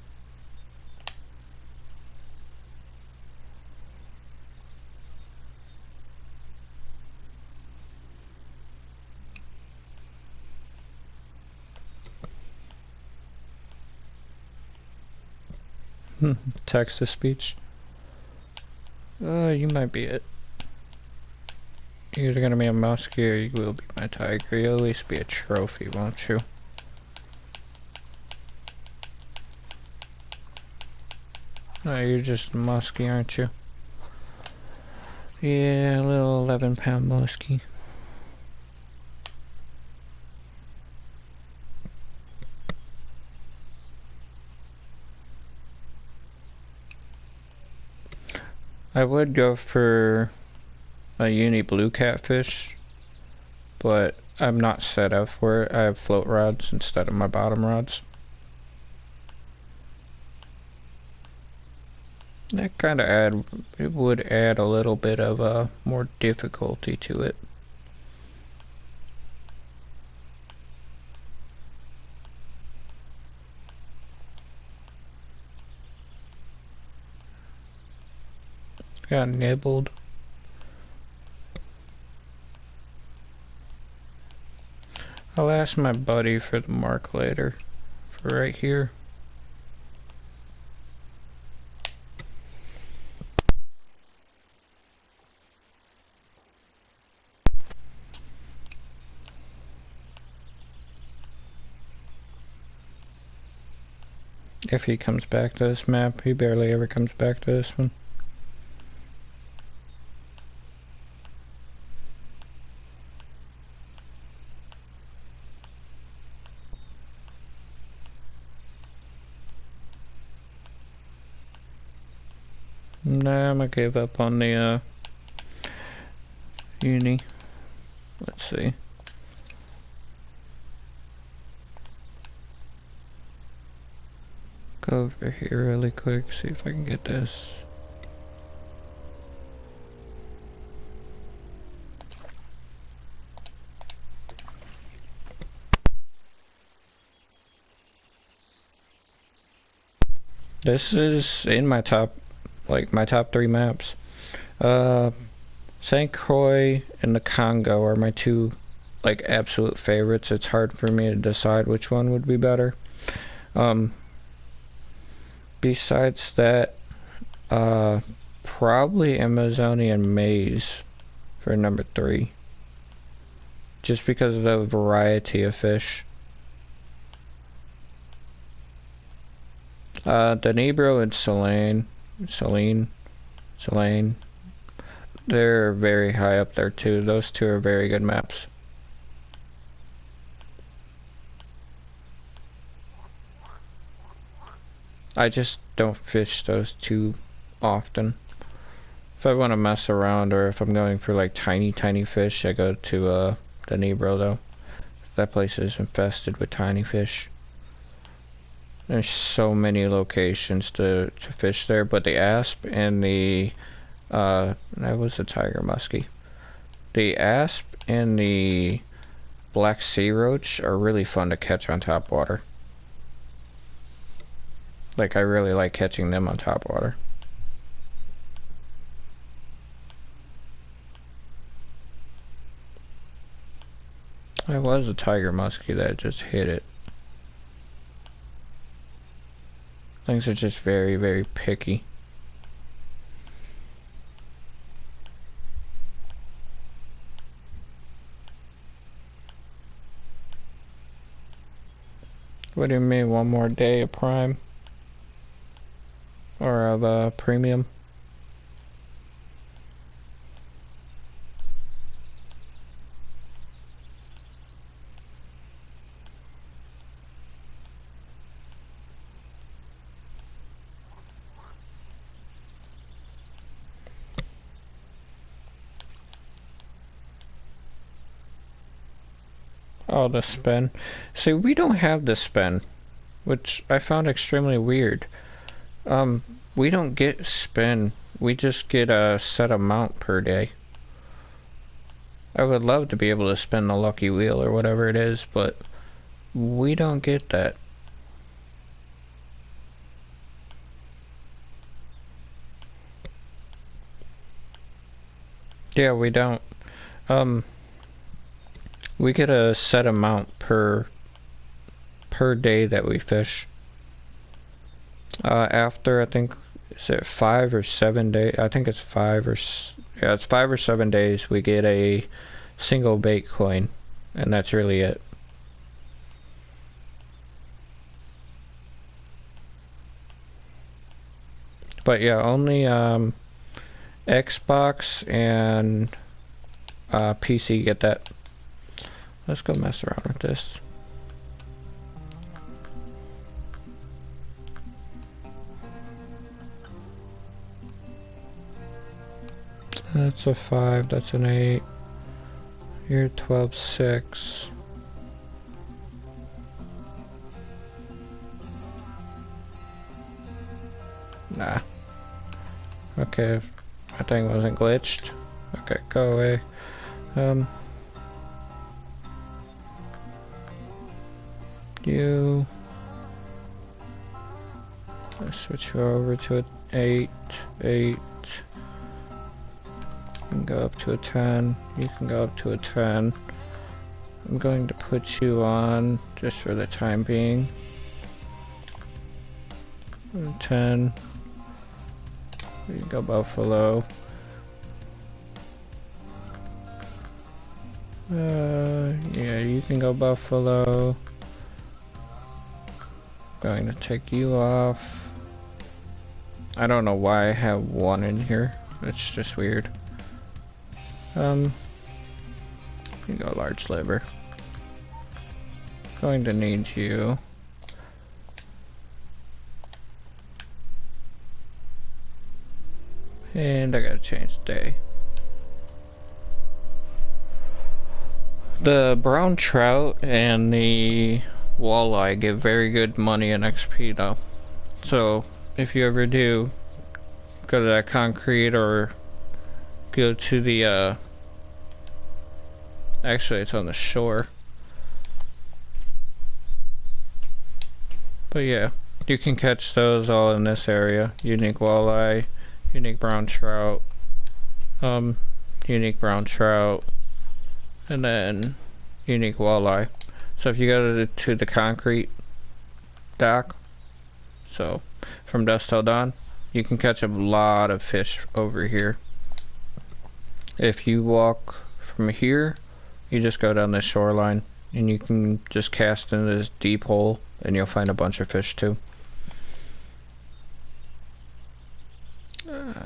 Text to speech. You might be it. You're either gonna be a muskie or you will be my tiger. You'll at least be a trophy, won't you? No, you're just a muskie, aren't you? Yeah, a little 11-pound muskie. I would go for a uni blue catfish, but I'm not set up for it. I have float rods instead of my bottom rods. That kind of it would add a little bit of more difficulty to it. Got nibbled. I'll ask my buddy for the mark later, for right here. If he comes back to this map, he barely ever comes back to this one. Nah, I'm gonna give up on the uni. Let's see. Go over here really quick, see if I can get this. This is in my top, like my top 3 maps. St. Croix and the Congo are my two, like, absolute favorites. It's hard for me to decide which one would be better. Besides that, probably Amazonian maize for number 3. Just because of the variety of fish. Diablo and Selene, they're very high up there too. Those two are very good maps. I just don't fish those too often. If I want to mess around or if I'm going for like tiny fish, I go to Diablo though. That place is infested with tiny fish. There's so many locations to fish there, but the asp and the that was a tiger muskie. The asp and the black sea roach are really fun to catch on top water. Like, I really like catching them on top water. I was a tiger muskie that just hit it. Things are just very picky. What do you mean, one more day of prime? Or of premium? Oh, the spin. See, we don't have the spin, which I found extremely weird. We don't get spin. We just get a set amount per day. I would love to be able to spin the lucky wheel or whatever it is, but we don't get that. Yeah, we don't. We get a set amount per day that we fish. After, I think, is it 5 or 7 days? I think it's 5 or yeah, it's 5 or 7 days. We get a single bait coin, and that's really it. But yeah, only Xbox and PC get that. Let's go mess around with this. That's a 5, that's an 8. You're 12.6. Nah. Okay, my thing wasn't glitched. Okay, go away. You... Let's switch you over to an 8, 8. You can go up to a 10. You can go up to a 10. I'm going to put you on, just for the time being. 10. You can go Buffalo. Yeah, you can go Buffalo. Going to take you off. I don't know why I have 1 in here. It's just weird. You can go large liver. Going to need you. And I gotta change the day. The brown trout and the walleye give very good money in XP though. So if you ever do go to that concrete or go to the actually it's on the shore. But yeah, you can catch those all in this area. Unique walleye, unique brown trout, unique brown trout, and then unique walleye. So if you go to the concrete dock, so from dusk till dawn, you can catch a lot of fish over here. If you walk from here, you just go down this shoreline and you can just cast into this deep hole and you'll find a bunch of fish too.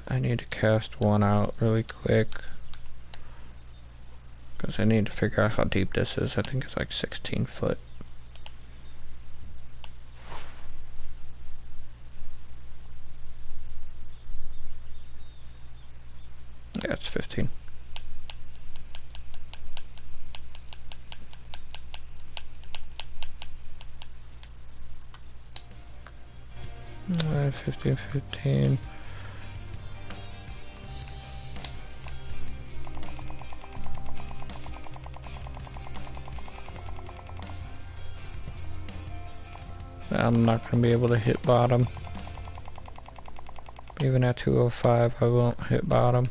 I need to cast one out really quick because I need to figure out how deep this is. I think it's like 16 foot. Yeah, it's 15. Alright, 15, 15. I'm not going to be able to hit bottom. Even at 205, I won't hit bottom.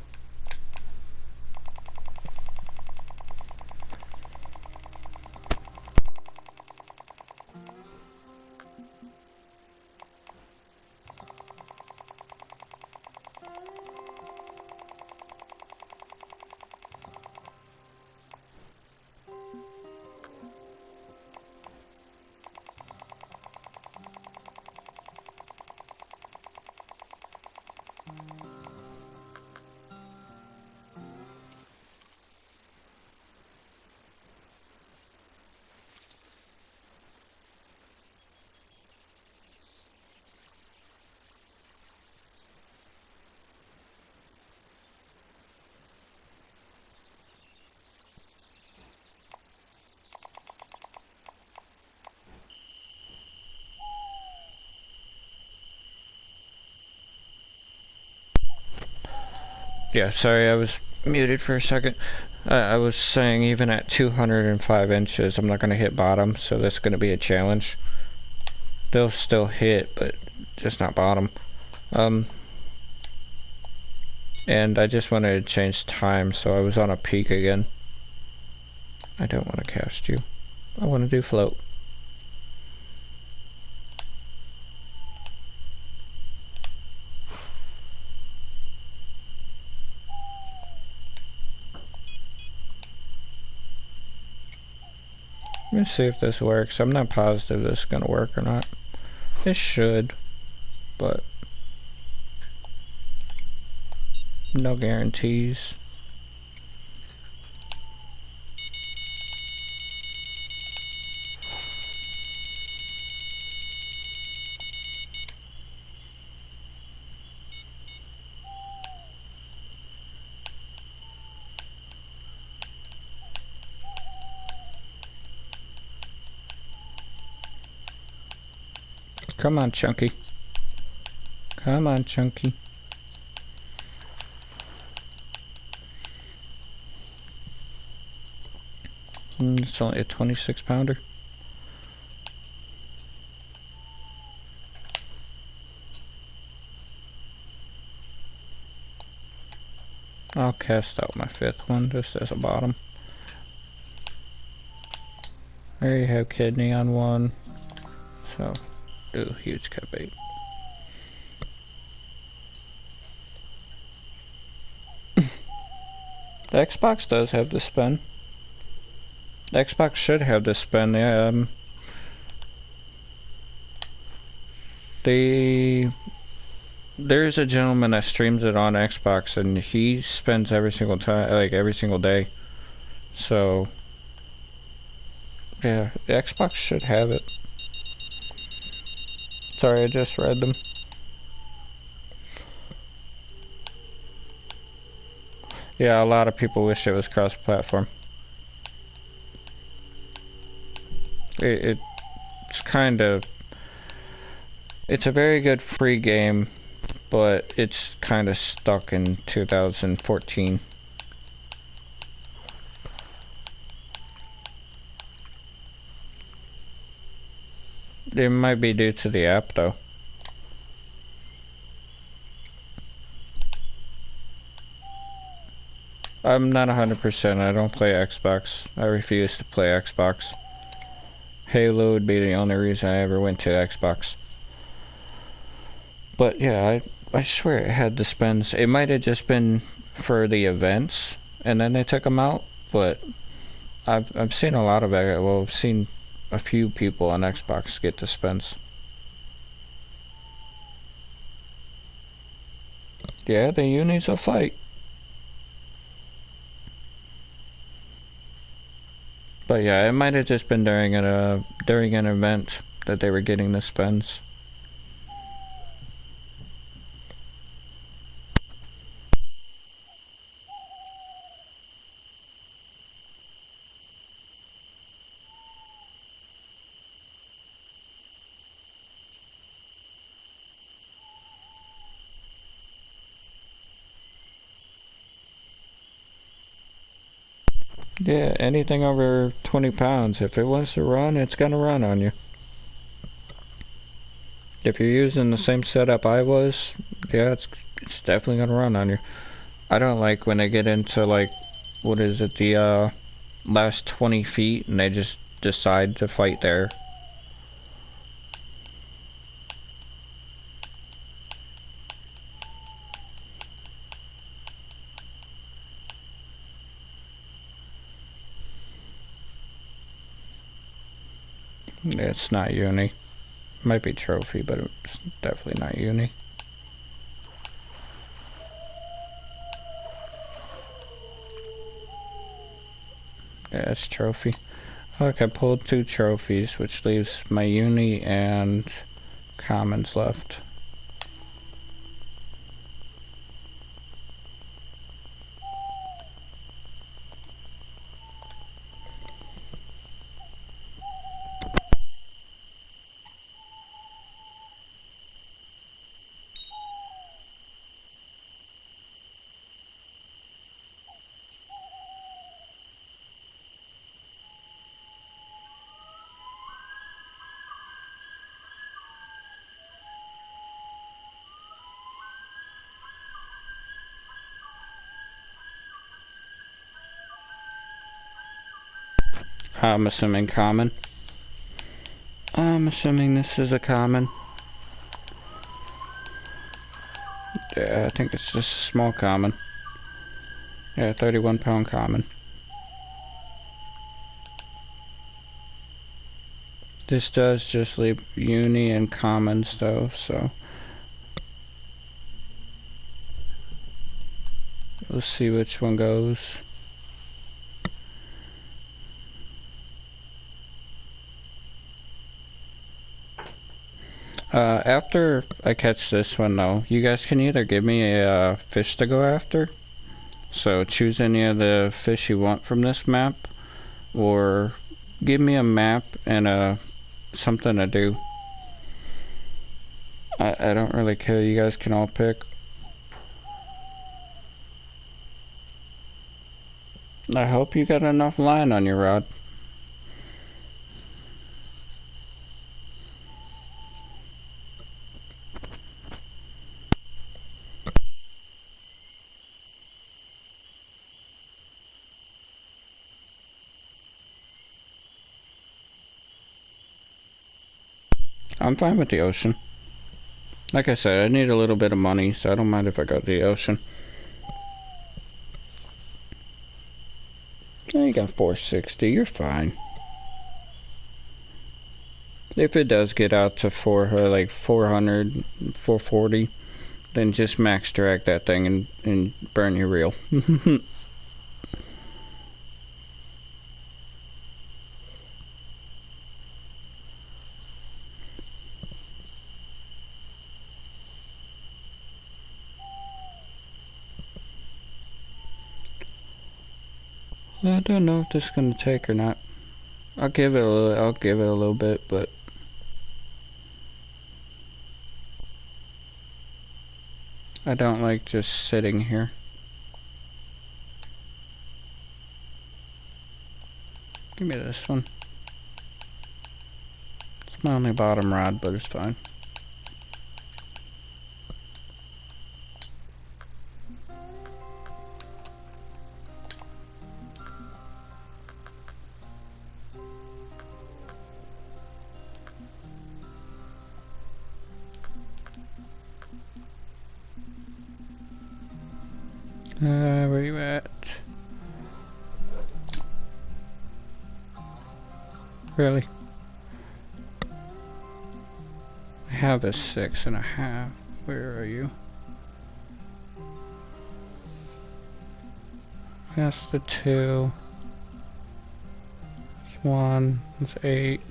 Yeah, sorry, I was muted for a second. I was saying even at 205 inches, I'm not going to hit bottom, so that's going to be a challenge. They'll still hit, but just not bottom. And I just wanted to change time, so I was on a peak again. I don't want to cast you. I want to do float. Let's see if this works. I'm not positive this is going to work or not. It should, but no guarantees. Come on, Chunky. Come on, Chunky. It's only a 26 pounder. I'll cast out my 5th one just as a bottom. There you have kidney on one. So, ooh, huge cut bait. The Xbox does have the spin. The Xbox should have the spin, yeah. There's a gentleman that streams it on Xbox, and he spends every single time, like every single day. So, yeah, the Xbox should have it. Sorry, I just read them. Yeah, a lot of people wish it was cross-platform. It's kind of... It's a very good free game, but it's kind of stuck in 2014. It might be due to the app, though. I'm not 100%. I don't play Xbox. I refuse to play Xbox. Halo would be the only reason I ever went to Xbox. But yeah, I swear it had the spins. It might have just been for the events, and then they took them out. But I've seen a lot of it. Well, I've seen a few people on Xbox get the spins. Yeah, the unis will fight. But yeah, it might have just been during an event that they were getting the spins. Yeah, anything over 20 pounds, if it wants to run, it's gonna run on you. If you're using the same setup I was, yeah, it's definitely gonna run on you. I don't like when they get into, like, what is it, the last 20 feet and they just decide to fight there. It's not uni. Might be trophy, but it's definitely not uni. Yeah, it's trophy. Look, I pulled 2 trophies, which leaves my uni and commons left. I'm assuming common. I'm assuming this is a common. Yeah, I think it's just a small common. Yeah, 31-pound common. This does just leave uni and commons though, so let's see which one goes. After I catch this one though, you guys can either give me a fish to go after. So choose any of the fish you want from this map, or give me a map and something to do. I don't really care, you guys can all pick. I hope you got enough line on your rod. I'm fine with the ocean. Like I said, I need a little bit of money, so I don't mind if I go to the ocean. Oh, you got 460, you're fine. If it does get out to like 400, 440, then just max drag that thing and burn your reel. I don't know if this is gonna take or not. I'll give it a little bit, but I don't like just sitting here. Give me this one. It's my only bottom rod, but it's fine. Where you at? Really? I have a 6.5. Where are you? That's the 2. That's 1. That's 8.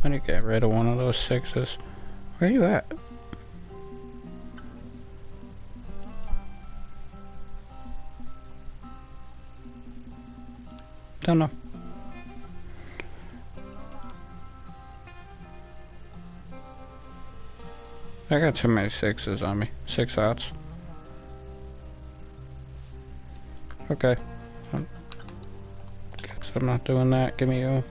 I need to get rid of one of those 6s. Where are you at? Don't know. I got too many 6s on me. 6 outs. Okay. Guess I'm not doing that. Give me you.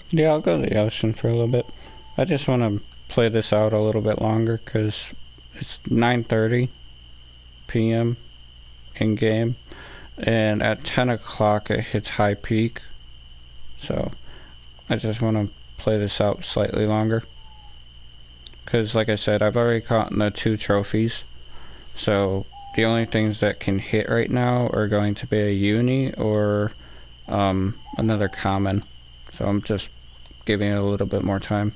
Yeah, I'll go to the ocean for a little bit. I just want to play this out a little bit longer because it's 9:30 p.m. in game, and at 10 o'clock it hits high peak. So I just want to play this out slightly longer because, like I said, I've already caught the 2 trophies. So the only things that can hit right now are going to be a uni or another common. So I'm just giving it a little bit more time.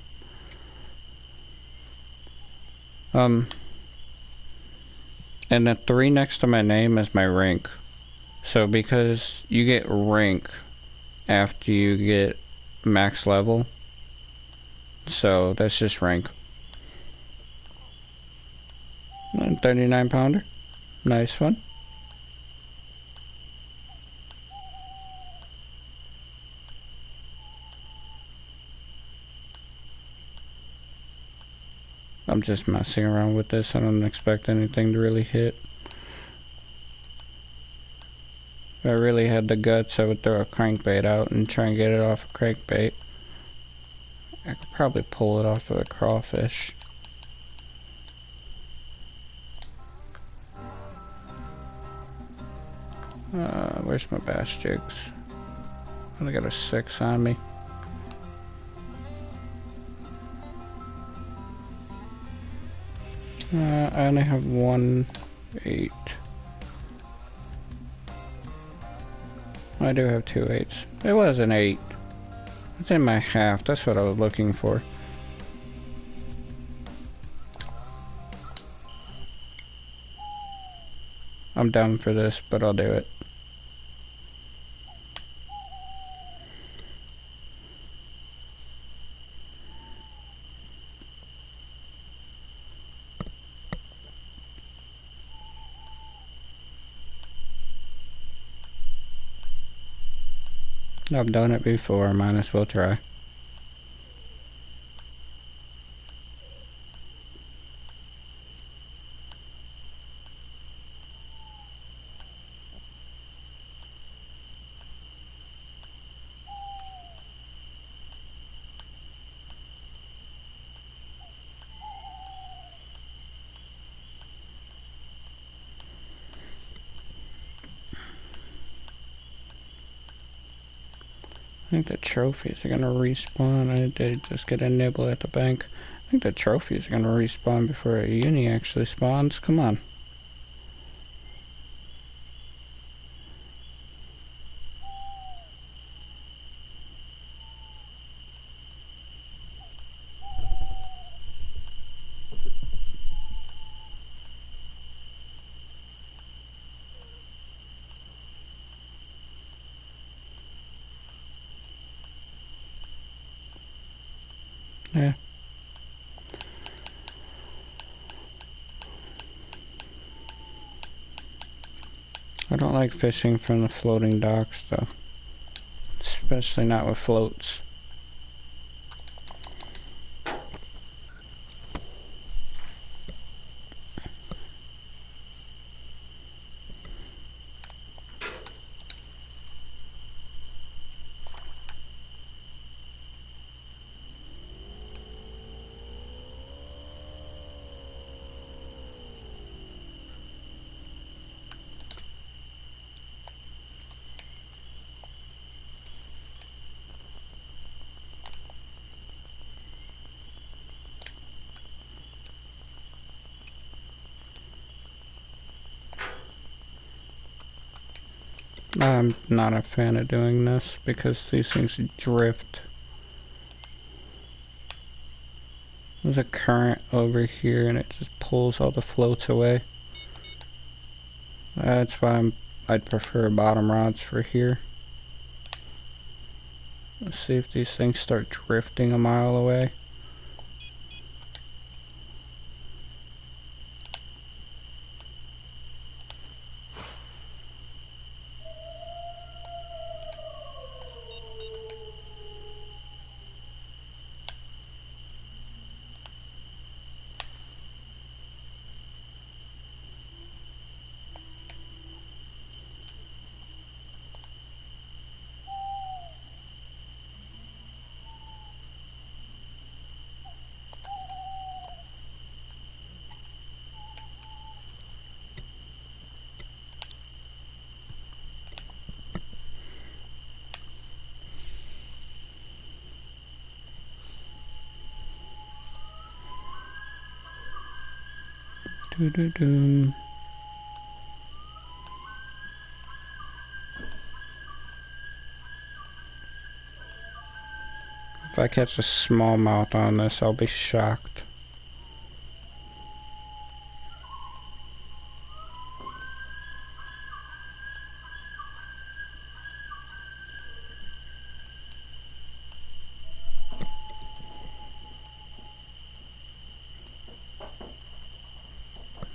And the 3 next to my name is my rank. So because you get rank after you get max level. So that's just rank. 39 pounder. Nice one. I'm just messing around with this. I don't expect anything to really hit. If I really had the guts, I would throw a crankbait out and try and get it off a crankbait. I could probably pull it off of a crawfish. Where's my bass jigs? I got a 6 on me. I only have 1 8. I do have 2 8s. It was an 8. It's in my half. That's what I was looking for. I'm down for this, but I'll do it. I've done it before, might as well try. I think the trophies are gonna respawn. I did just get a nibble at the bank. I think the trophies are gonna respawn before a uni actually spawns. Come on. Yeah. I don't like fishing from the floating docks though. Especially not with floats. I'm not a fan of doing this because these things drift. There's a current over here and it just pulls all the floats away. That's why I'd prefer bottom rods for here. Let's see if these things start drifting a mile away. Doo-doo-doo. If I catch a smallmouth on this, I'll be shocked.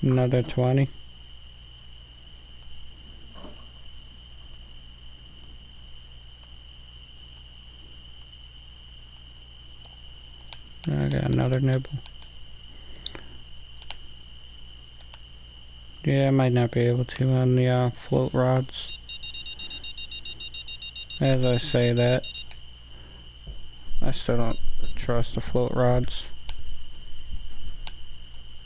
Another 20. I got another nibble. Yeah, I might not be able to on the float rods. As I say that, I still don't trust the float rods.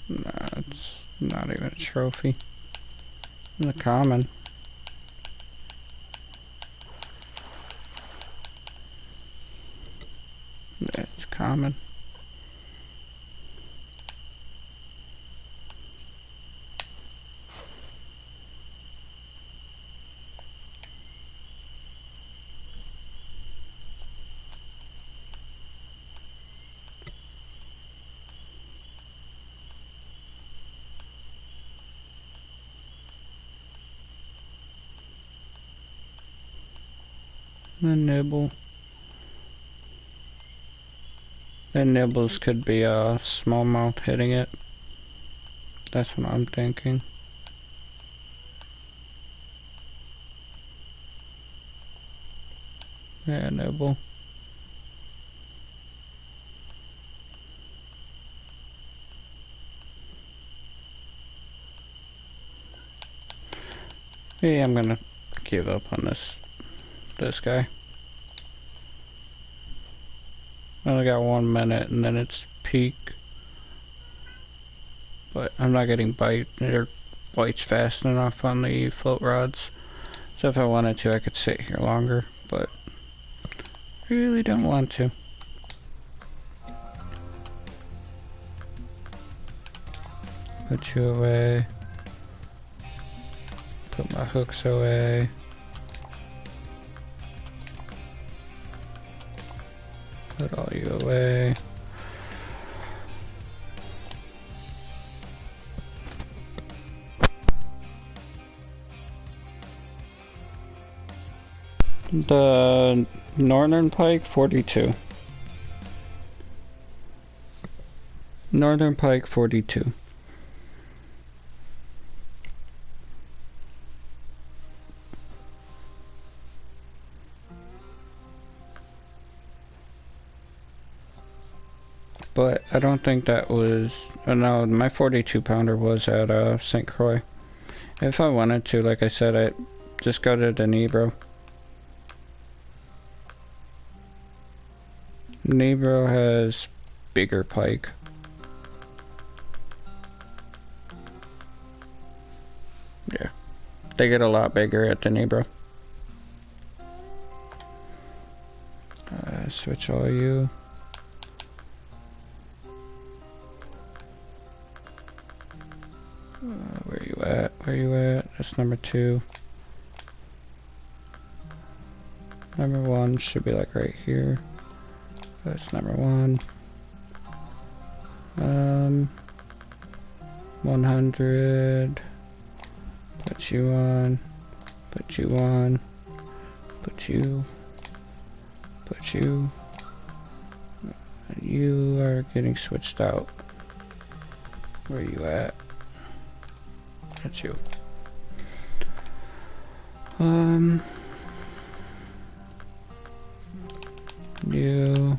Nah, it's not even a trophy. It's a common. It's common. The nibble. The nibbles could be a smallmouth hitting it. That's what I'm thinking. Yeah, nibble. Yeah, I'm gonna give up on this guy. I only got 1 minute and then it's peak. But I'm not getting bites fast enough on the float rods. So if I wanted to, I could sit here longer, but I really don't want to. Put you away. Put my hooks away. Put all you away. The northern pike, 42. Northern pike, 42. But I don't think that was... no, my 42 pounder was at St. Croix. If I wanted to, like I said, I'd just go to the Nebro. Nebro has bigger pike. Yeah, they get a lot bigger at the Nebro. Switch all you. Where you at? Where you at? That's number 2. Number 1 should be like right here. That's number 1. 100. Put you on. Put you on. Put you. Put you. You are getting switched out. Where you at? That's you. You.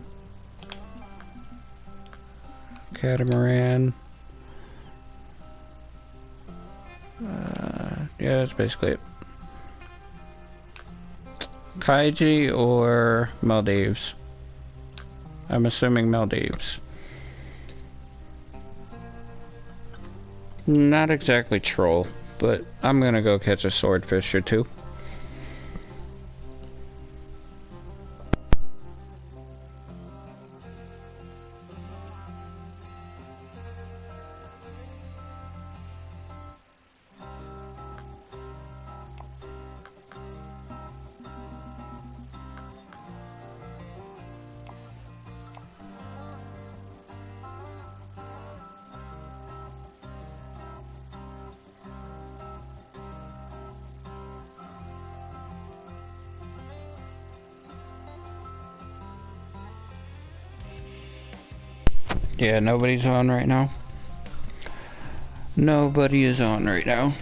Catamaran. Yeah, that's basically it. Kaiji or Maldives? I'm assuming Maldives. Not exactly troll, but I'm gonna go catch a swordfish or two. Yeah, nobody's on right now. Nobody is on right now.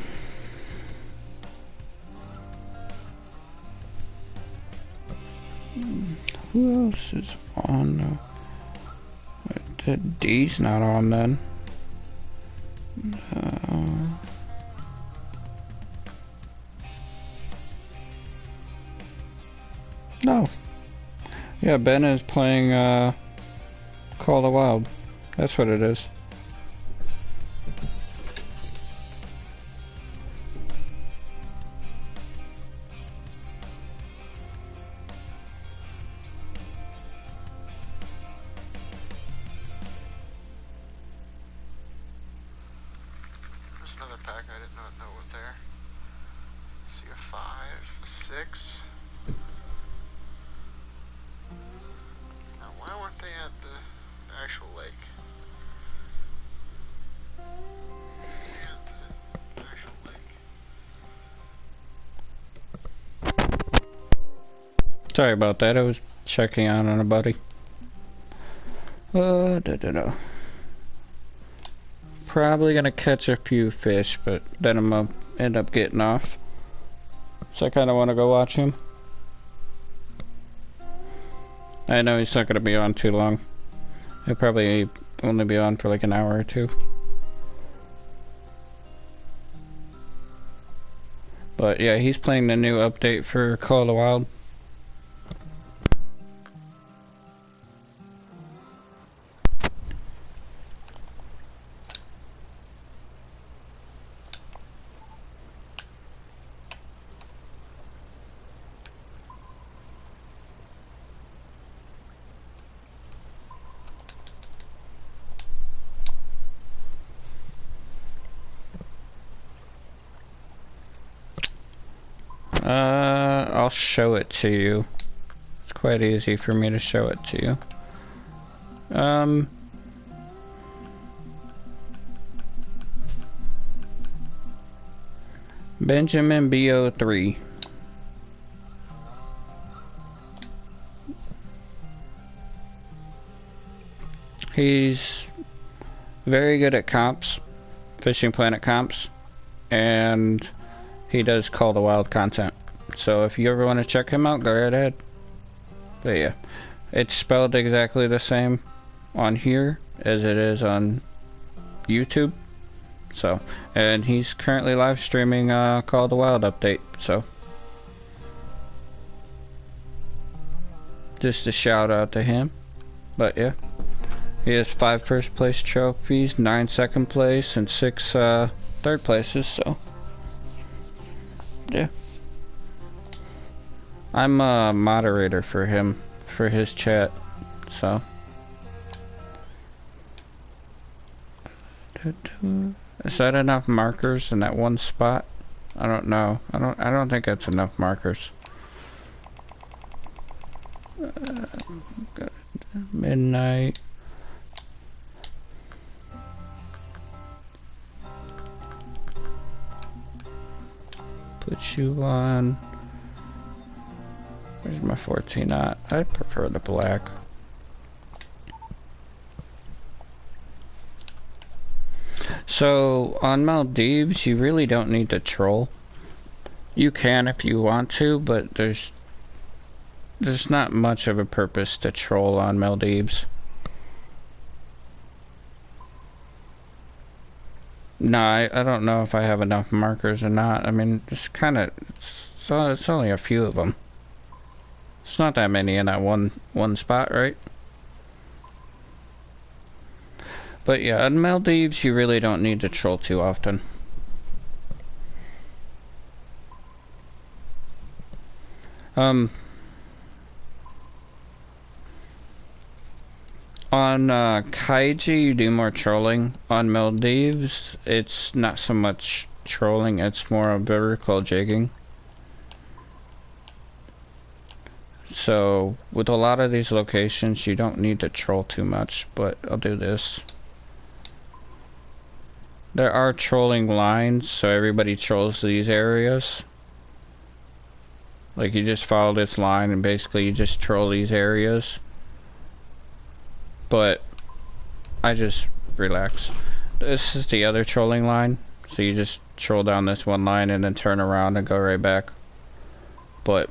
Who else is on? D's not on then. No. Yeah, Ben is playing Call of the Wild. That's what it is. There's another pack I did not know was there. See a 5, a 6. Now why weren't they at the actual lake? At the actual lake. Sorry about that. I was checking on a buddy. Probably gonna catch a few fish, but then I'm gonna end up getting off. So I kinda wanna go watch him. I know he's not gonna be on too long. He'll probably only be on for like an hour or two. But yeah, he's playing the new update for Call of the Wild. I'll show it to you. It's quite easy for me to show it to you. Benjamin BO3. He's very good at comps, Fishing Planet comps, and he does Call the Wild content. So if you ever want to check him out, go right ahead. But yeah, it's spelled exactly the same on here as it is on YouTube. So, and he's currently live streaming Call of the Wild update. So, just a shout out to him. But yeah, he has 5 first place trophies, 9 second place, and 6 third places. So, yeah. I'm a moderator for him, for his chat, so. Is that enough markers in that one spot? I don't know. I don't think that's enough markers. Midnight. Put you on. Where's my 14 at? I prefer the black. So on Maldives, you really don't need to troll. You can if you want to, but there's not much of a purpose to troll on Maldives. No, I don't know if I have enough markers or not. I mean, it's kind of, it's only a few of them. It's not that many in that one spot, right? But yeah, on Maldives, you really don't need to troll too often. On Kaiji, you do more trolling. On Maldives, it's not so much trolling, it's more of vertical jigging. So, with a lot of these locations, you don't need to troll too much, but I'll do this. There are trolling lines, so everybody trolls these areas. Like, you just follow this line, and basically you just troll these areas. But, I just relax. this is the other trolling line. So you just troll down this one line and then turn around and go right back. But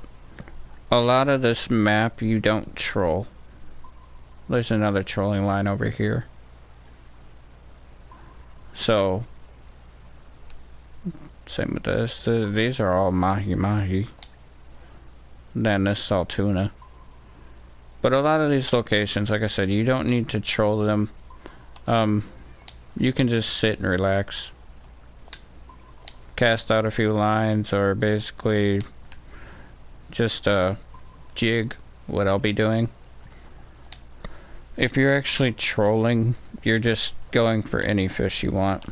a lot of this map you don't troll. There's another trolling line over here. So same with this. These are all mahi. Then this is all tuna. But a lot of these locations, like I said, you don't need to troll them. You can just sit and relax. Cast out a few lines, or basically just jig what I'll be doing. If you're actually trolling, you're just going for any fish you want.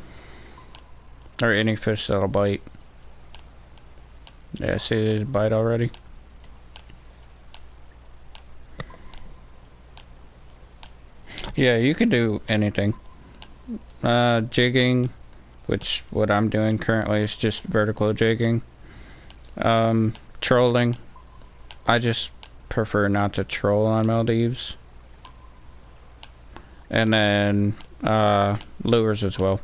Or any fish that'll bite. Yeah, see they bite already. Yeah, you can do anything. Jigging, which what I'm doing currently is just vertical jigging. Trolling. I just prefer not to troll on Maldives. And then lures as well.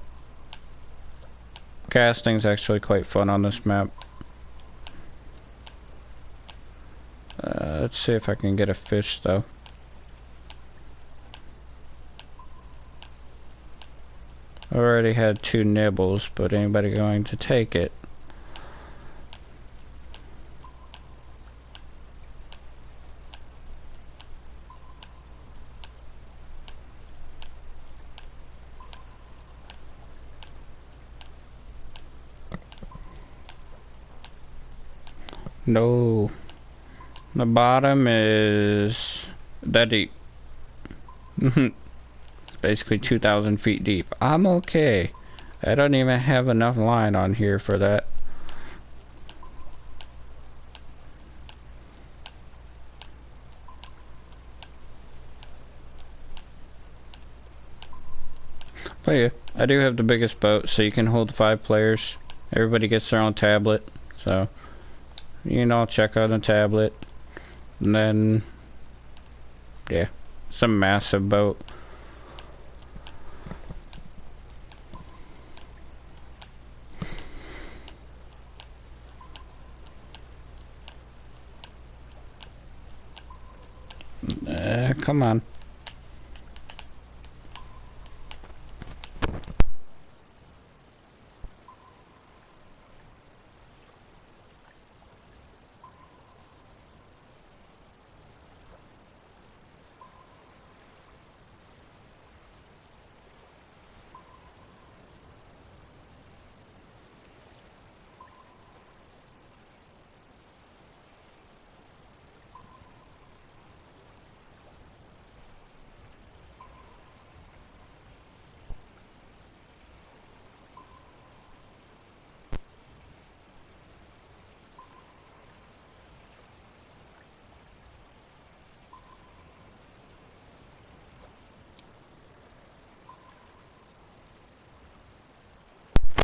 Casting's actually quite fun on this map. Let's see if I can get a fish though. I already had 2 nibbles, but anybody going to take it? No. The bottom is that deep. It's basically 2,000 feet deep. I'm okay. I don't even have enough line on here for that. But yeah, I do have the biggest boat, so you can hold 5 players. Everybody gets their own tablet, so you know, check out a tablet. And then, yeah, it's a massive boat. Come on.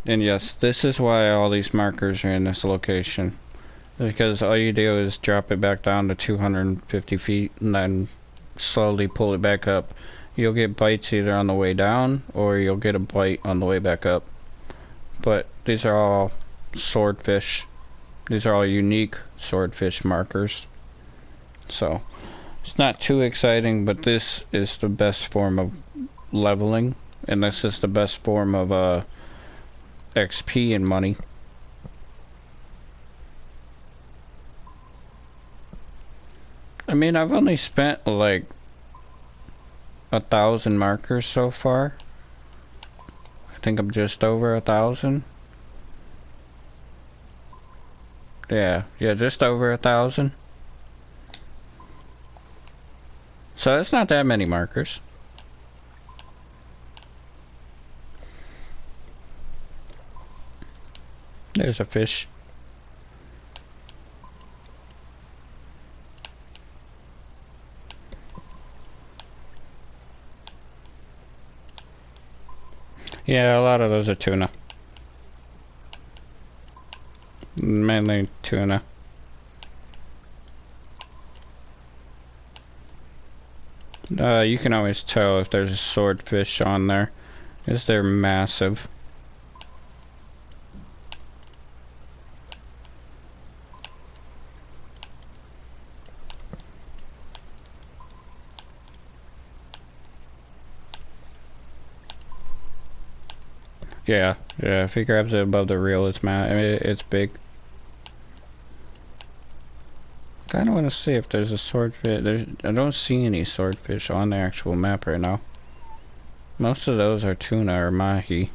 And yes, this is why all these markers are in this location. Because all you do is drop it back down to 250 feet and then slowly pull it back up. You'll get bites either on the way down or you'll get a bite on the way back up. But these are all swordfish. These are all unique swordfish markers. So it's not too exciting, but this is the best form of leveling, and this is the best form of XP and money. I mean, I've only spent like 1,000 markers so far. I think I'm just over 1,000. Yeah, just over 1,000. So it's not that many markers. There's a fish. Yeah, a lot of those are tuna. Mainly tuna. You can always tell if there's a swordfish on there is they're massive. Yeah, yeah, if he grabs it above the reel, it's I mean, it's big. Kinda wanna see if there's a swordfish. I don't see any swordfish on the actual map right now. Most of those are tuna or mahi.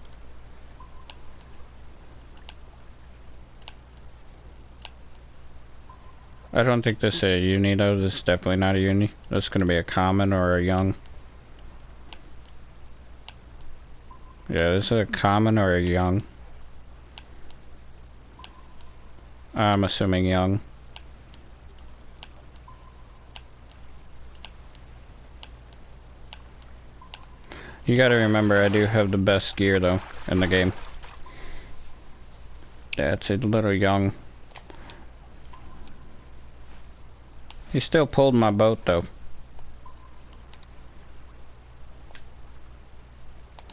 I don't think this is a uni though. This is definitely not a uni. That's gonna be a common or a young. Yeah, this is a common or a young. I'm assuming young. You gotta remember, I do have the best gear though in the game. Yeah, it's a little young. He still pulled my boat though.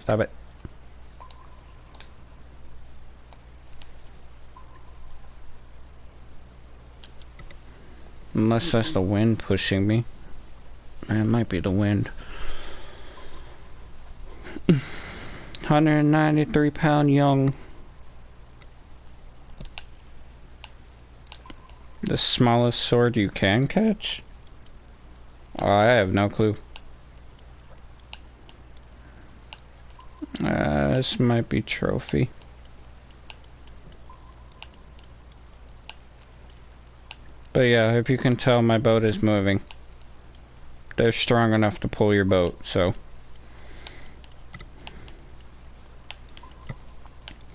Stop it. Unless that's the wind pushing me. It might be the wind. 193-pound young. The smallest sword you can catch? Oh, I have no clue. This might be trophy. But yeah, if you can tell, my boat is moving. They're strong enough to pull your boat, so.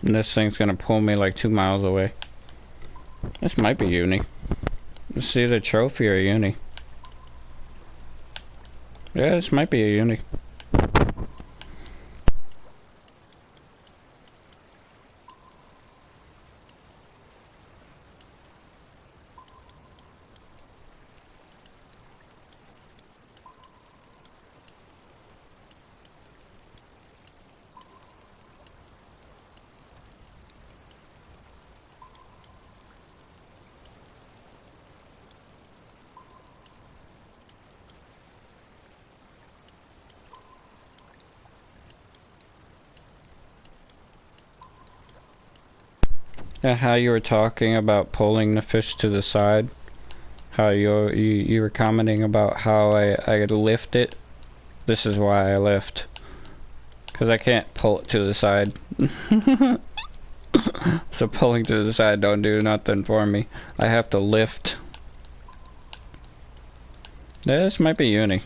And this thing's gonna pull me like 2 miles away. This might be uni. It's either trophy or uni. Yeah, this might be a uni. Yeah, how you were talking about pulling the fish to the side. How you were commenting about how I lift it. This is why I lift. Because I can't pull it to the side. So pulling to the side don't do nothing for me. I have to lift. Yeah, this might be uni.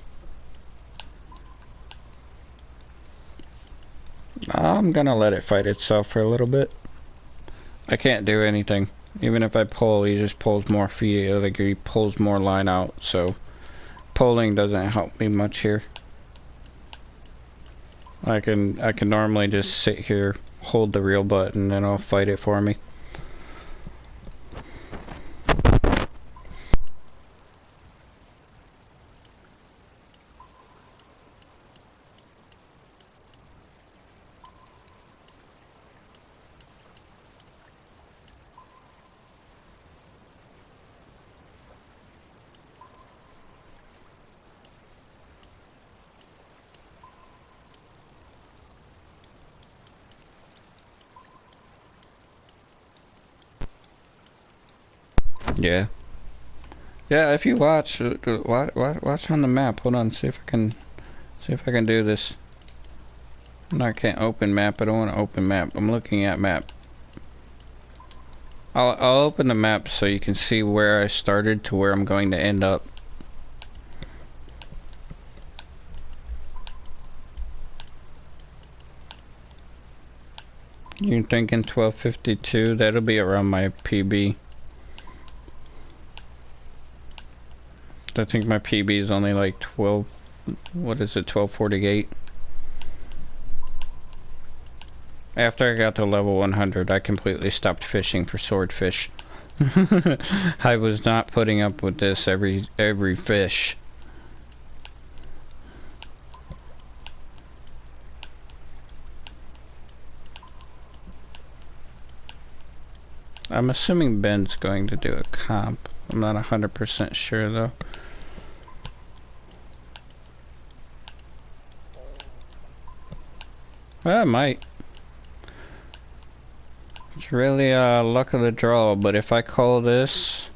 I'm gonna let it fight itself for a little bit. I can't do anything. Even if I pull, he just pulls more feet, like he pulls more line out, so pulling doesn't help me much here. I can normally just sit here, hold the reel button, and it'll fight it for me. Yeah. Yeah, if you watch on the map. Hold on, see if I can do this. No, I can't open map. I don't want to open map. I'm looking at map. I'll open the map so you can see where I started to where I'm going to end up. You're thinking 1252? That'll be around my PB. I think my PB is only like 12. What is it? 1248. After I got to level 100, I completely stopped fishing for swordfish. I was not putting up with this every fish. I'm assuming Ben's going to do a comp. I'm not 100% sure though. Well, I might. It's really luck of the draw, but if I call this,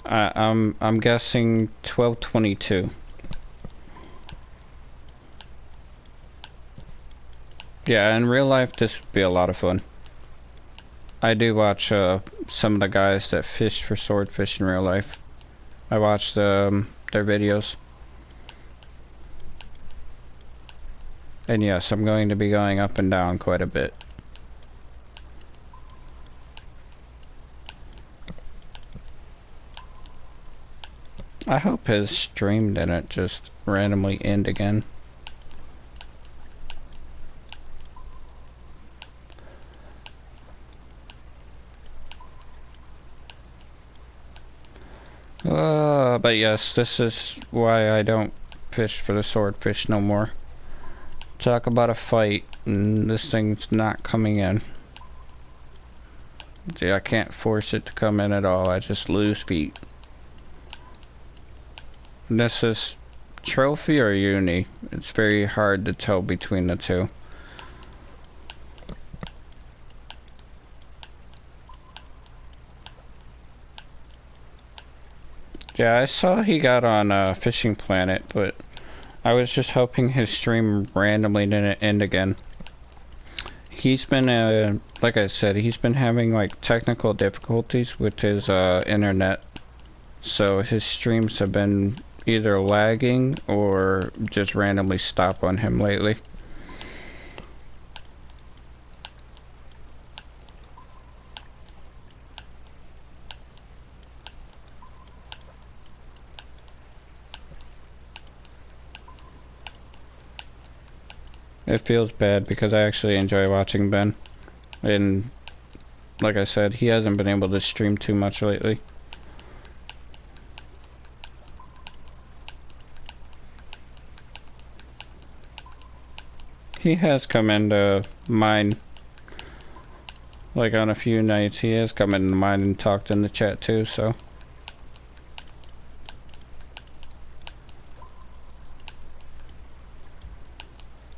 I'm guessing 1222. Yeah, in real life this would be a lot of fun. I do watch some of the guys that fish for swordfish in real life. I watch their videos. And yes, I'm going to be going up and down quite a bit. I hope his stream didn't just randomly end again. But yes, this is why I don't fish for the swordfish no more. Talk about a fight, and this thing's not coming in. See, I can't force it to come in at all, I just lose feet. And this is trophy or uni. It's very hard to tell between the two. Yeah, I saw he got on Fishing Planet, but I was just hoping his stream randomly didn't end again. He's been, like I said, he's been having like technical difficulties with his internet. So his streams have been either lagging or just randomly stop on him lately. It feels bad because I actually enjoy watching Ben. And like I said, he hasn't been able to stream too much lately. He has come into mine. Like on a few nights, he has come into mine and talked in the chat too, so.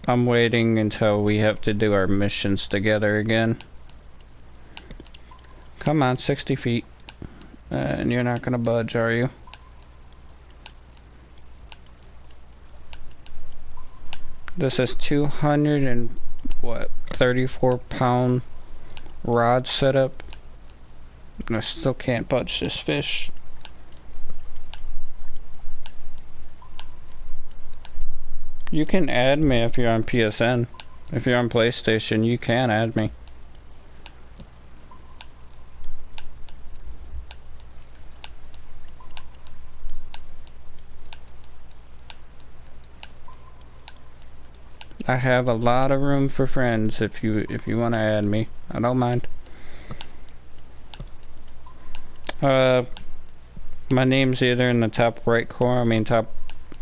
I'm waiting until we have to do our missions together again. Come on, 60 feet. And you're not gonna budge, are you? This is 200 and what, 34-pound rod setup. And I still can't budge this fish. You can add me if you're on PSN. If you're on PlayStation, you can add me. I have a lot of room for friends if you want to add me. I don't mind. My name's either in the top right corner, top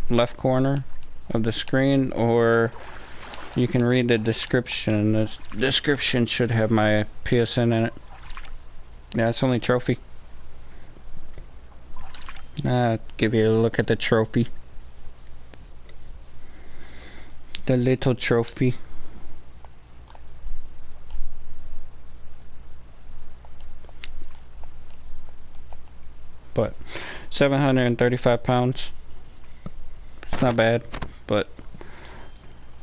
left corner of the screen, or you can read the description. The description should have my PSN in it. Yeah, it's only trophy. Give you a look at the trophy. The little trophy. But 735 pounds. It's not bad, but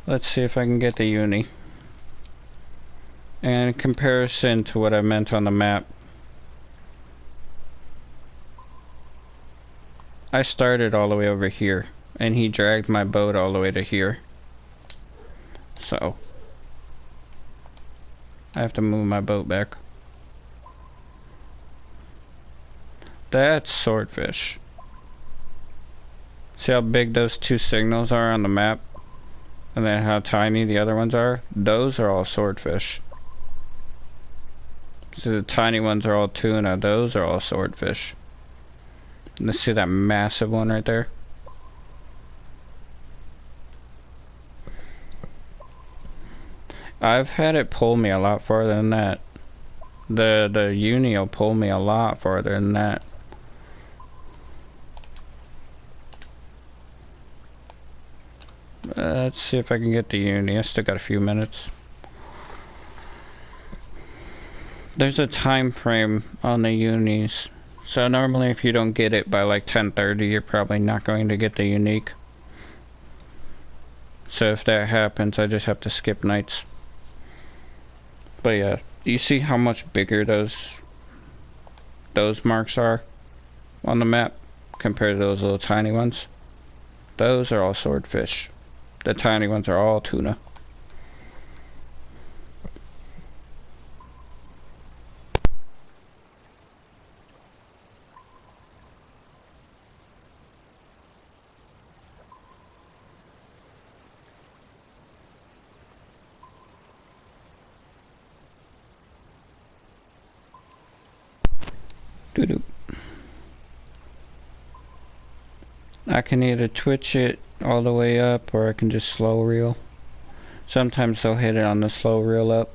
let's see if I can get the uni. And in comparison to what I meant on the map, I started all the way over here, and he dragged my boat all the way to here. So I have to move my boat back. That's swordfish. See how big those two signals are on the map? And then how tiny the other ones are? Those are all swordfish. So the tiny ones are all tuna. Those are all swordfish. And let's see that massive one right there? I've had it pull me a lot farther than that. The uni will pull me a lot farther than that. Let's see if I can get the uni. I still got a few minutes. There's a time frame on the unis. So normally if you don't get it by like 10:30, you're probably not going to get the unique. So if that happens, I just have to skip nights. But yeah, you see how much bigger those marks are on the map compared to those little tiny ones? Those are all swordfish. The tiny ones are all tuna. Doo-doo. I can either twitch it all the way up or I can just slow reel. Sometimes they'll hit it on the slow reel up.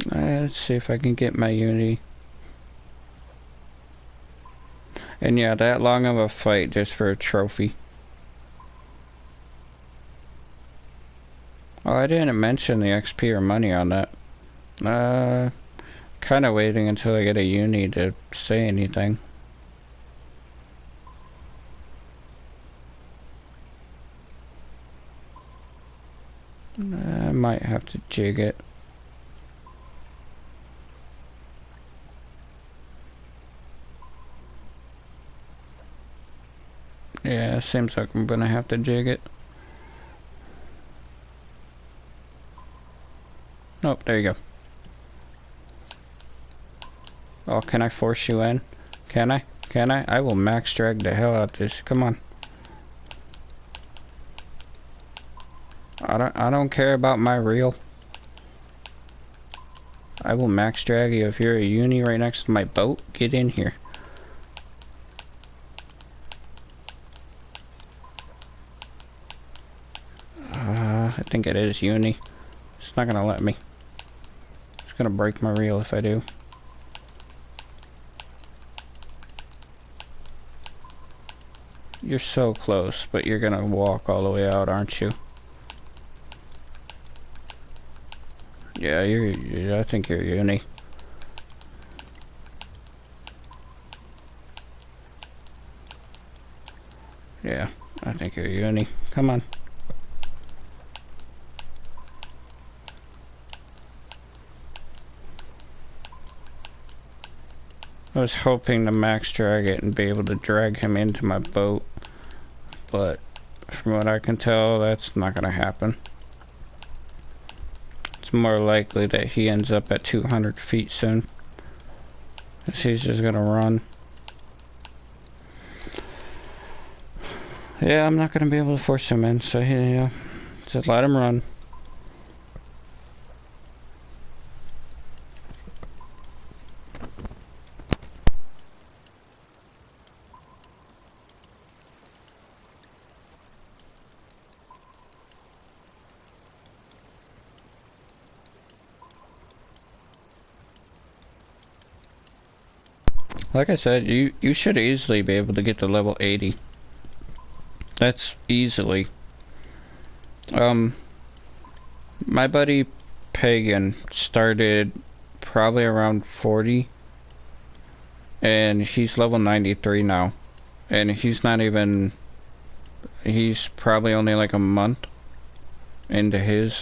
Let's see if I can get my uni. And yeah, that long of a fight just for a trophy. Oh, I didn't mention the XP or money on that. Kinda waiting until I get a uni to say anything. I might have to jig it. Yeah, seems like I'm gonna have to jig it. Nope, there you go. Oh, can I force you in? Can I? Can I? I will max drag the hell out of this. Come on. I don't care about my reel. I will max drag you. If you're a uni right next to my boat, get in here. I think it is uni. It's not gonna let me. It's gonna break my reel if I do. You're so close, but you're gonna walk all the way out, aren't you? Yeah, I think you're uni. Yeah, I think you're uni. Come on. I was hoping to max drag it and be able to drag him into my boat, but from what I can tell, that's not gonna happen. It's more likely that he ends up at 200 feet soon, because he's just gonna run. Yeah, I'm not gonna be able to force him in, so yeah, just let him run. Like I said, you should easily be able to get to level 80. That's easily. My buddy Pagan started probably around 40, and he's level 93 now, and he's not even. He's probably only like a month into his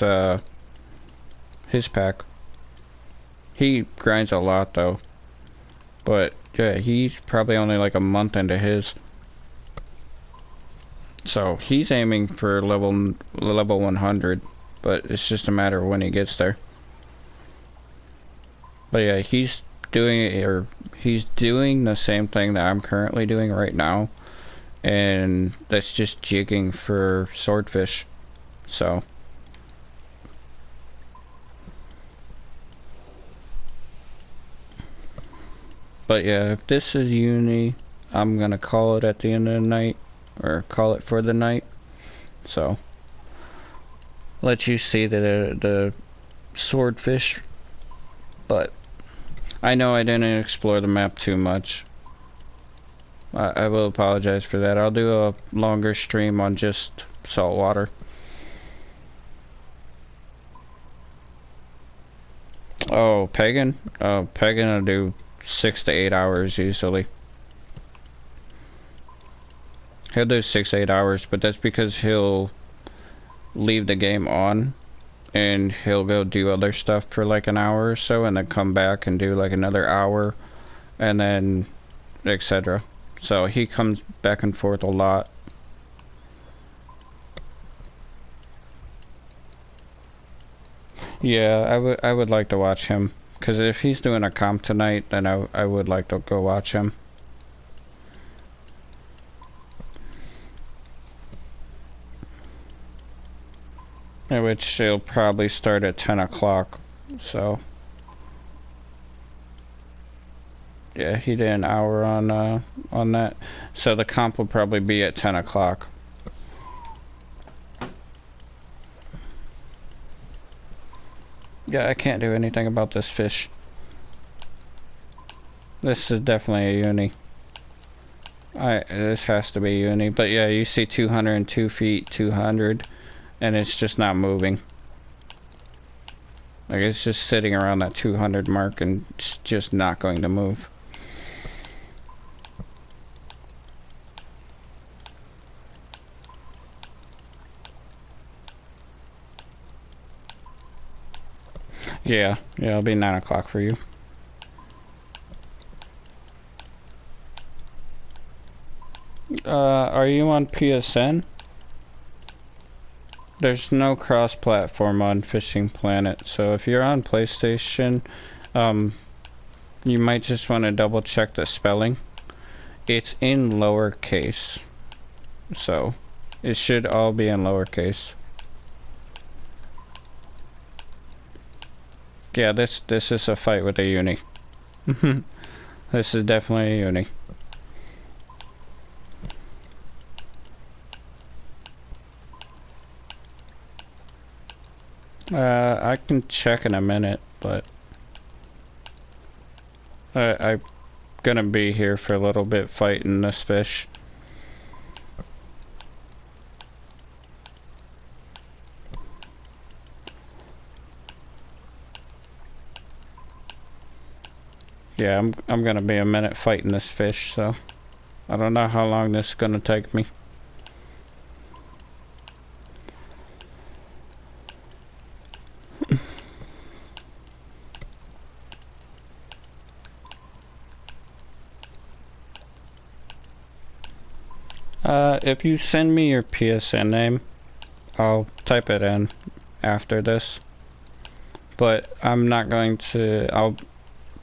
pack. He grinds a lot though, but yeah, he's probably only like a month into his. So he's aiming for level 100, but it's just a matter of when he gets there. But yeah, he's doing the same thing that I'm currently doing right now, and that's just jigging for swordfish. So but yeah, if this is uni, I'm gonna call it at the end of the night, or call it for the night. So, let you see the swordfish, but I know I didn't explore the map too much. I will apologize for that. I'll do a longer stream on just saltwater. Oh, Pagan? Oh, Pagan will do 6 to 8 hours easily. He'll do 6 to 8 hours, but that's because he'll leave the game on and he'll go do other stuff for like an hour or so and then come back and do like another hour and then etc. So he comes back and forth a lot. Yeah, I would like to watch him, because if he's doing a comp tonight, then I would like to go watch him. Which he'll probably start at 10 o'clock, so yeah, he did an hour on that, so the comp will probably be at 10 o'clock. Yeah, I can't do anything about this fish. This is definitely a uni. This has to be a uni, but yeah, you see 202 feet, 200, and it's just not moving. Like, it's just sitting around that 200 mark and it's just not going to move. Yeah, it'll be 9 o'clock for you. Are you on PSN? There's no cross-platform on Fishing Planet, so if you're on PlayStation, you might just want to double check the spelling. It's in lowercase, so it should all be in lowercase. Yeah, this is a fight with a uni. This is definitely a uni. I can check in a minute, but I'm gonna be here for a little bit fighting this fish. Yeah, I'm gonna be a minute fighting this fish, so I don't know how long this is gonna take me. If you send me your PSN name, I'll type it in after this. But I'm not going to, I'll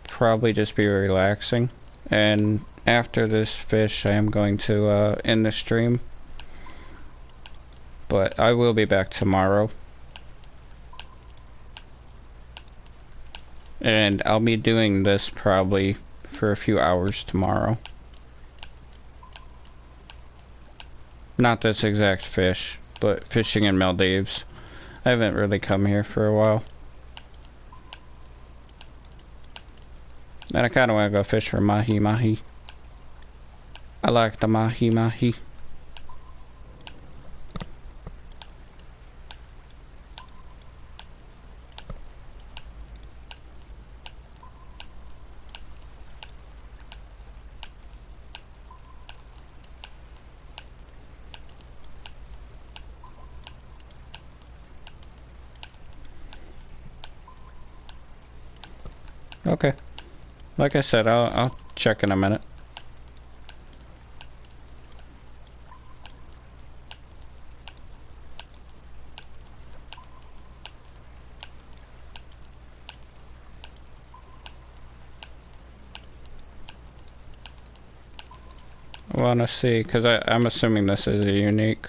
probably just be relaxing. And after this fish, I am going to end the stream. But I will be back tomorrow. And I'll be doing this probably for a few hours tomorrow. Not this exact fish, but fishing in Maldives. I haven't really come here for a while. And I kinda wanna go fish for mahi-mahi. I like the mahi-mahi. Okay. Like I said, I'll check in a minute. I wanna see, cause I'm assuming this is a unique.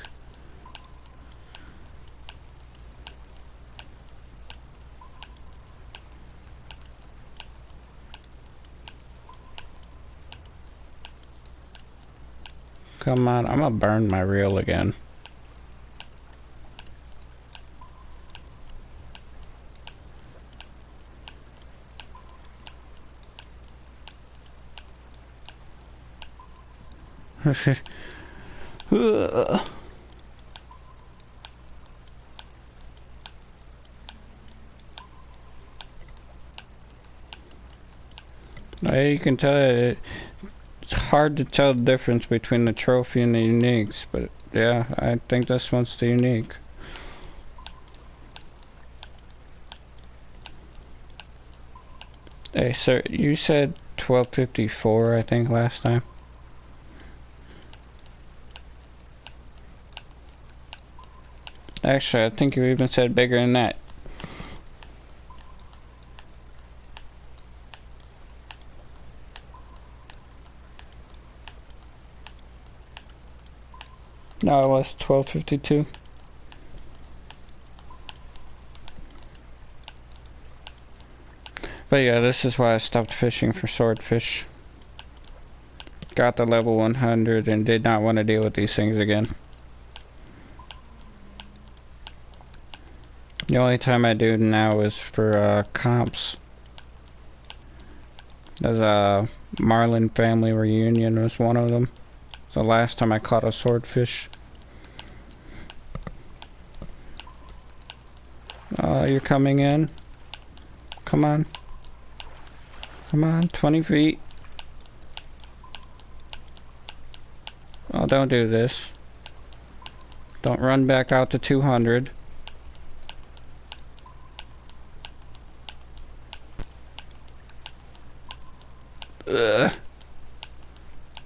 Come on, I'm gonna burn my reel again. You can tell it's hard to tell the difference between the trophy and the uniques, but yeah, I think this one's the unique. Hey, sir, you said 1254, I think, last time. Actually, I think you even said bigger than that. No, it was 1252. But yeah, this is why I stopped fishing for swordfish. Got the level 100 and did not want to deal with these things again. The only time I do now is for comps. There's a Marlin family reunion was one of them. It's the last time I caught a swordfish. You're coming in. Come on. Come on, 20 feet. Oh, don't do this. Don't run back out to 200. Ugh.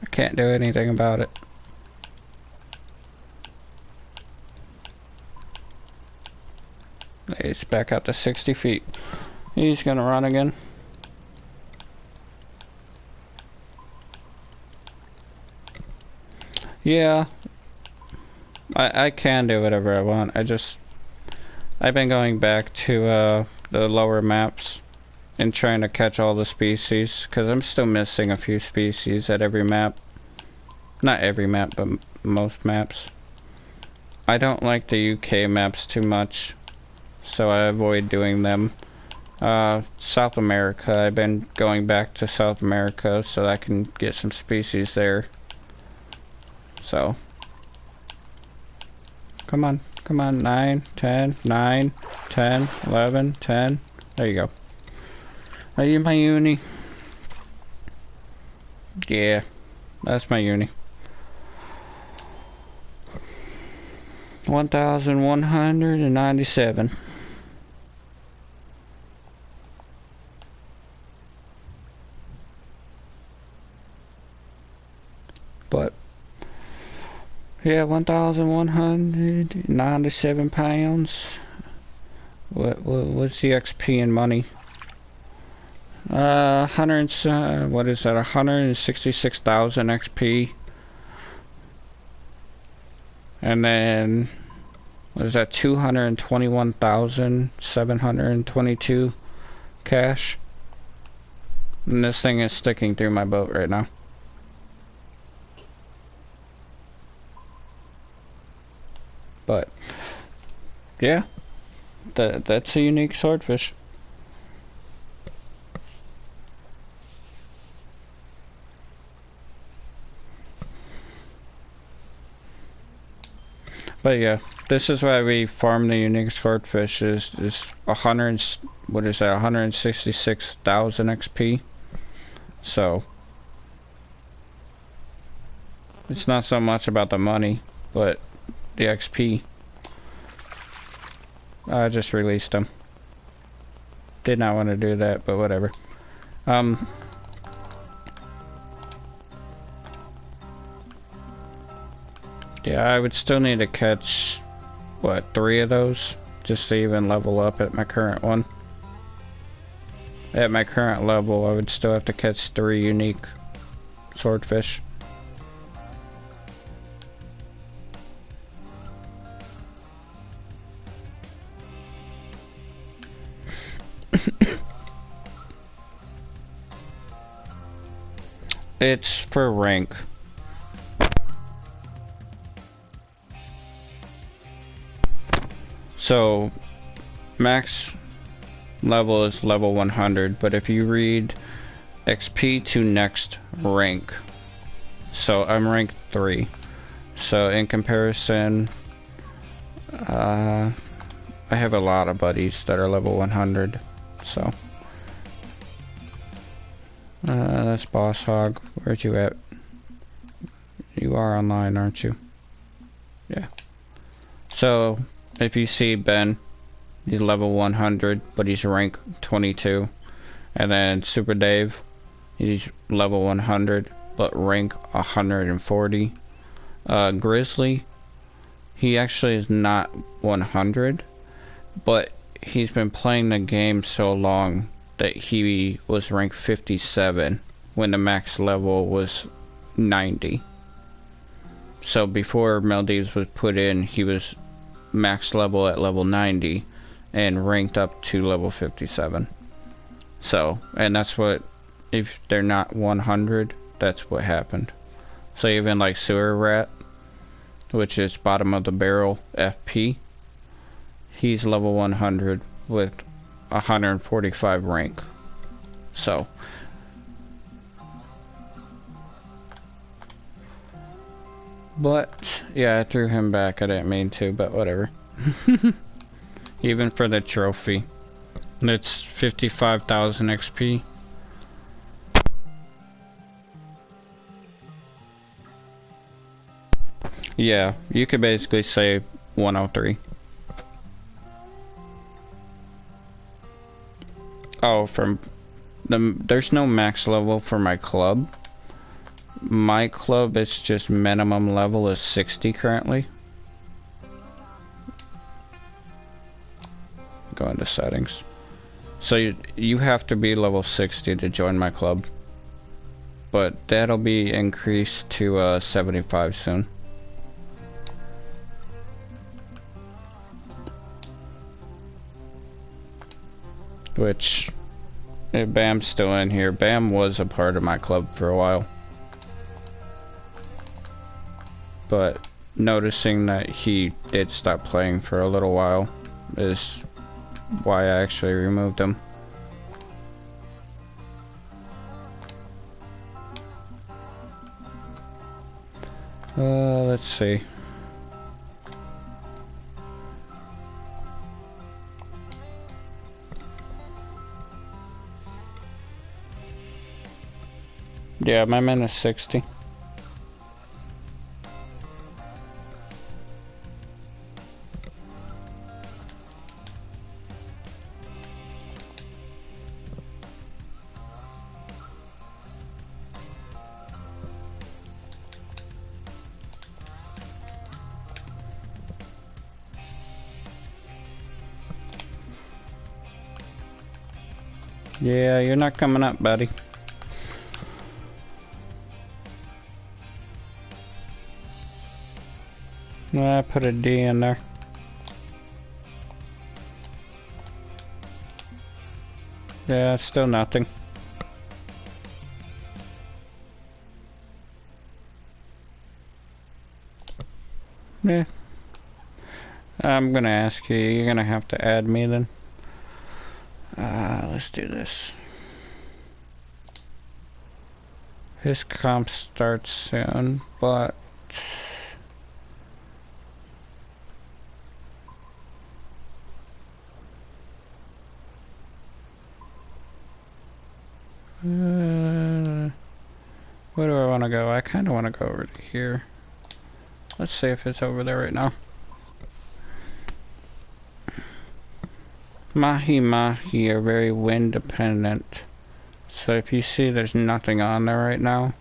I can't do anything about it. He's back out to 60 feet. He's gonna run again. Yeah. I can do whatever I want. I've been going back to the lower maps and trying to catch all the species, because I'm still missing a few species at every map. Not every map, but most maps. I don't like the UK maps too much, so I avoid doing them. South America, I've been going back to South America so I can get some species there. So, come on, 9, 10, 9, 10, 11, 10. There you go. Are you my uni? Yeah, that's my uni. 1,197. But yeah, 1,197 pounds. What's the XP in money? 100. What is that? 166,000 XP. And then what is that? 221,722 cash. And this thing is sticking through my boat right now. But yeah, that's a unique swordfish. But yeah, this is why we farm the unique swordfish. Is 100? What is that? 166,000 XP. So it's not so much about the money, but the XP. I just released them. Did not want to do that, but whatever. Yeah, I would still need to catch, what, 3 of those? Just to even level up at my current one. At my current level, I would still have to catch 3 unique swordfish. It's for rank. So, max level is level 100, but if you read XP to next rank, so I'm ranked 103. So in comparison, I have a lot of buddies that are level 100. So that's Boss Hog. Where'd you at? You are online, aren't you? Yeah. So if you see Ben, he's level 100, but he's rank 22. And then Super Dave, he's level 100, but rank 140. Grizzly, he actually is not 100, but he's been playing the game so long that he was ranked 57 when the max level was 90. So before Maldives was put in, he was max level at level 90 and ranked up to level 57. So, and that's what, if they're not 100, that's what happened. So even like Sewer Rat, which is bottom of the barrel FP, he's level 100 with 145 rank. So but yeah, I threw him back. I didn't mean to, but whatever. Even for the trophy, it's 55,000 XP. Yeah, you could basically say 103. Oh, there's no max level for my club. My club is just minimum level is 60 currently. Go into settings. So you have to be level 60 to join my club. But that'll be increased to 75 soon. Which, Bam's still in here. Bam was a part of my club for a while. But noticing that he did stop playing for a little while is why I actually removed him. Let's see. Yeah, my min is 60. Yeah, you're not coming up, buddy. I put a D in there. Yeah, still nothing. Yeah. I'm gonna ask you, you're gonna have to add me then. Let's do this. His comp starts soon, but where do I want to go? I kind of want to go over to here. Let's see if it's over there right now. Mahi Mahi are very wind dependent. So if you see there's nothing on there right now,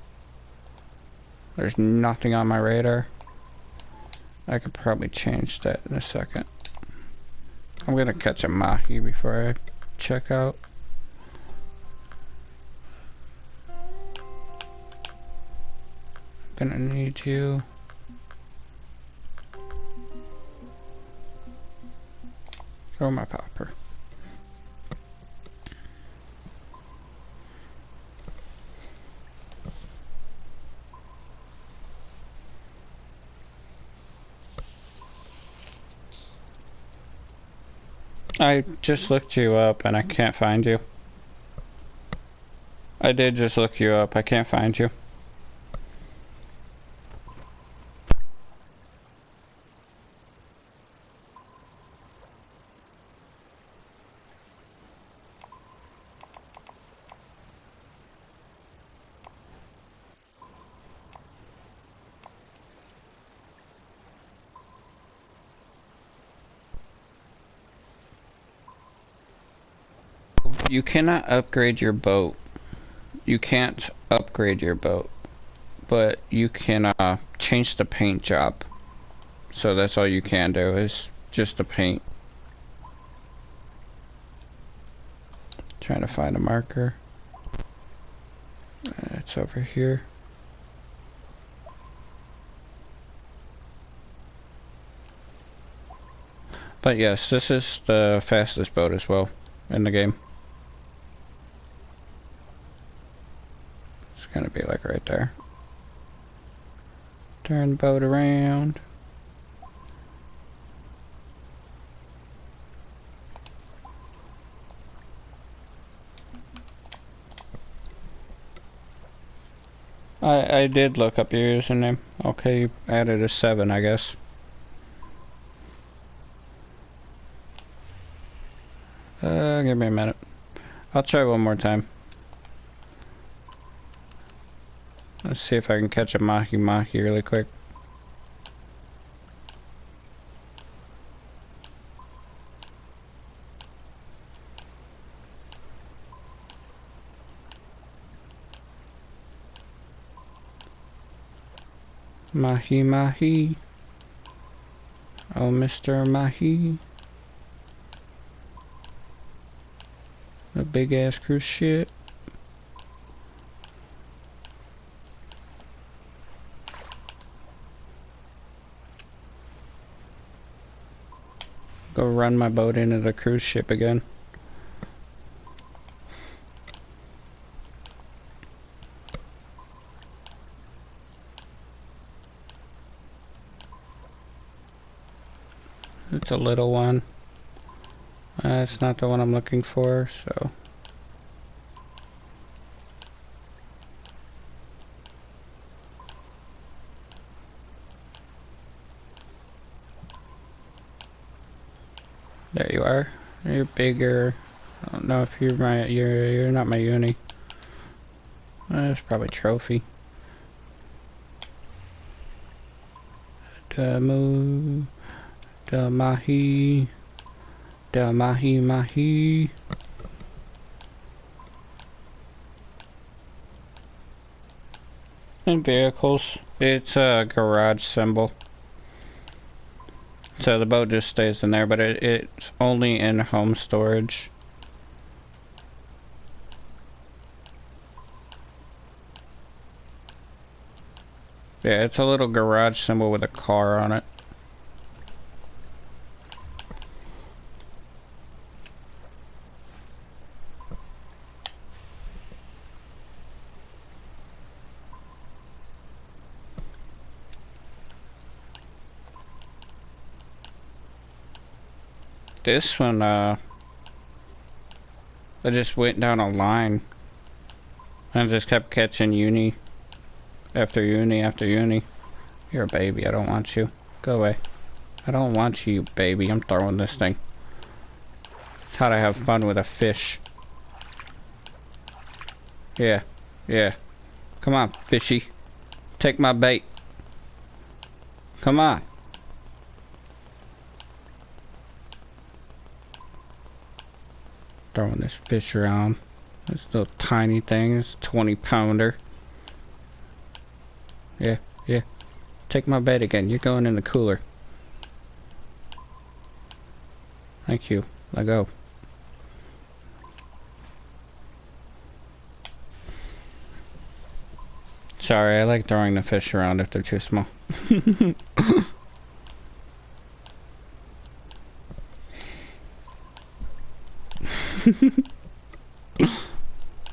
there's nothing on my radar, I could probably change that in a second. I'm gonna catch a Mahi before I check out. Gonna need you. Throw my popper. I just looked you up and I can't find you. I did just look you up. I can't find you. You cannot upgrade your boat. You can't upgrade your boat, but you can change the paint job. So that's all you can do is just the paint. Trying to find a marker. It's over here. But yes, this is the fastest boat as well in the game. It's gonna be like right there. Turn the boat around. I did look up your username. Okay, you added a 7, I guess. Give me a minute. I'll try one more time. Let's see if I can catch a mahi-mahi really quick. Mahi-mahi. Oh, Mr. Mahi. A big ass cruise ship. Go run my boat into the cruise ship again. It's a little one. It's not the one I'm looking for, so. There you are. You're bigger. I don't know if you're not my uni. It's probably trophy. The mahi. The mahi-mahi. And vehicles. It's a garage symbol. So the boat just stays in there, but it's only in home storage. Yeah, it's a little garage symbol with a car on it. This one, I just went down a line and just kept catching uni after uni after uni. You're a baby, I don't want you. Go away. I don't want you, baby. I'm throwing this thing. How'd I have fun with a fish? Yeah, yeah. Come on, fishy. Take my bait. Come on. Throwing this fish around. This little tiny thing. It's a 20-pounder. Yeah, yeah. Take my bait again. You're going in the cooler. Thank you. Let go. Sorry, I like throwing the fish around if they're too small.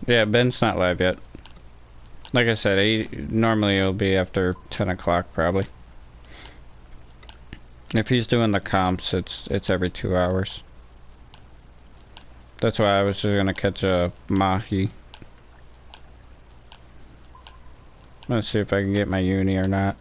Yeah, Ben's not live yet. Like I said, normally it'll be after 10 o'clock probably. If he's doing the comps, it's every 2 hours. That's why I was just gonna catch a mahi. Let's see if I can get my uni or not.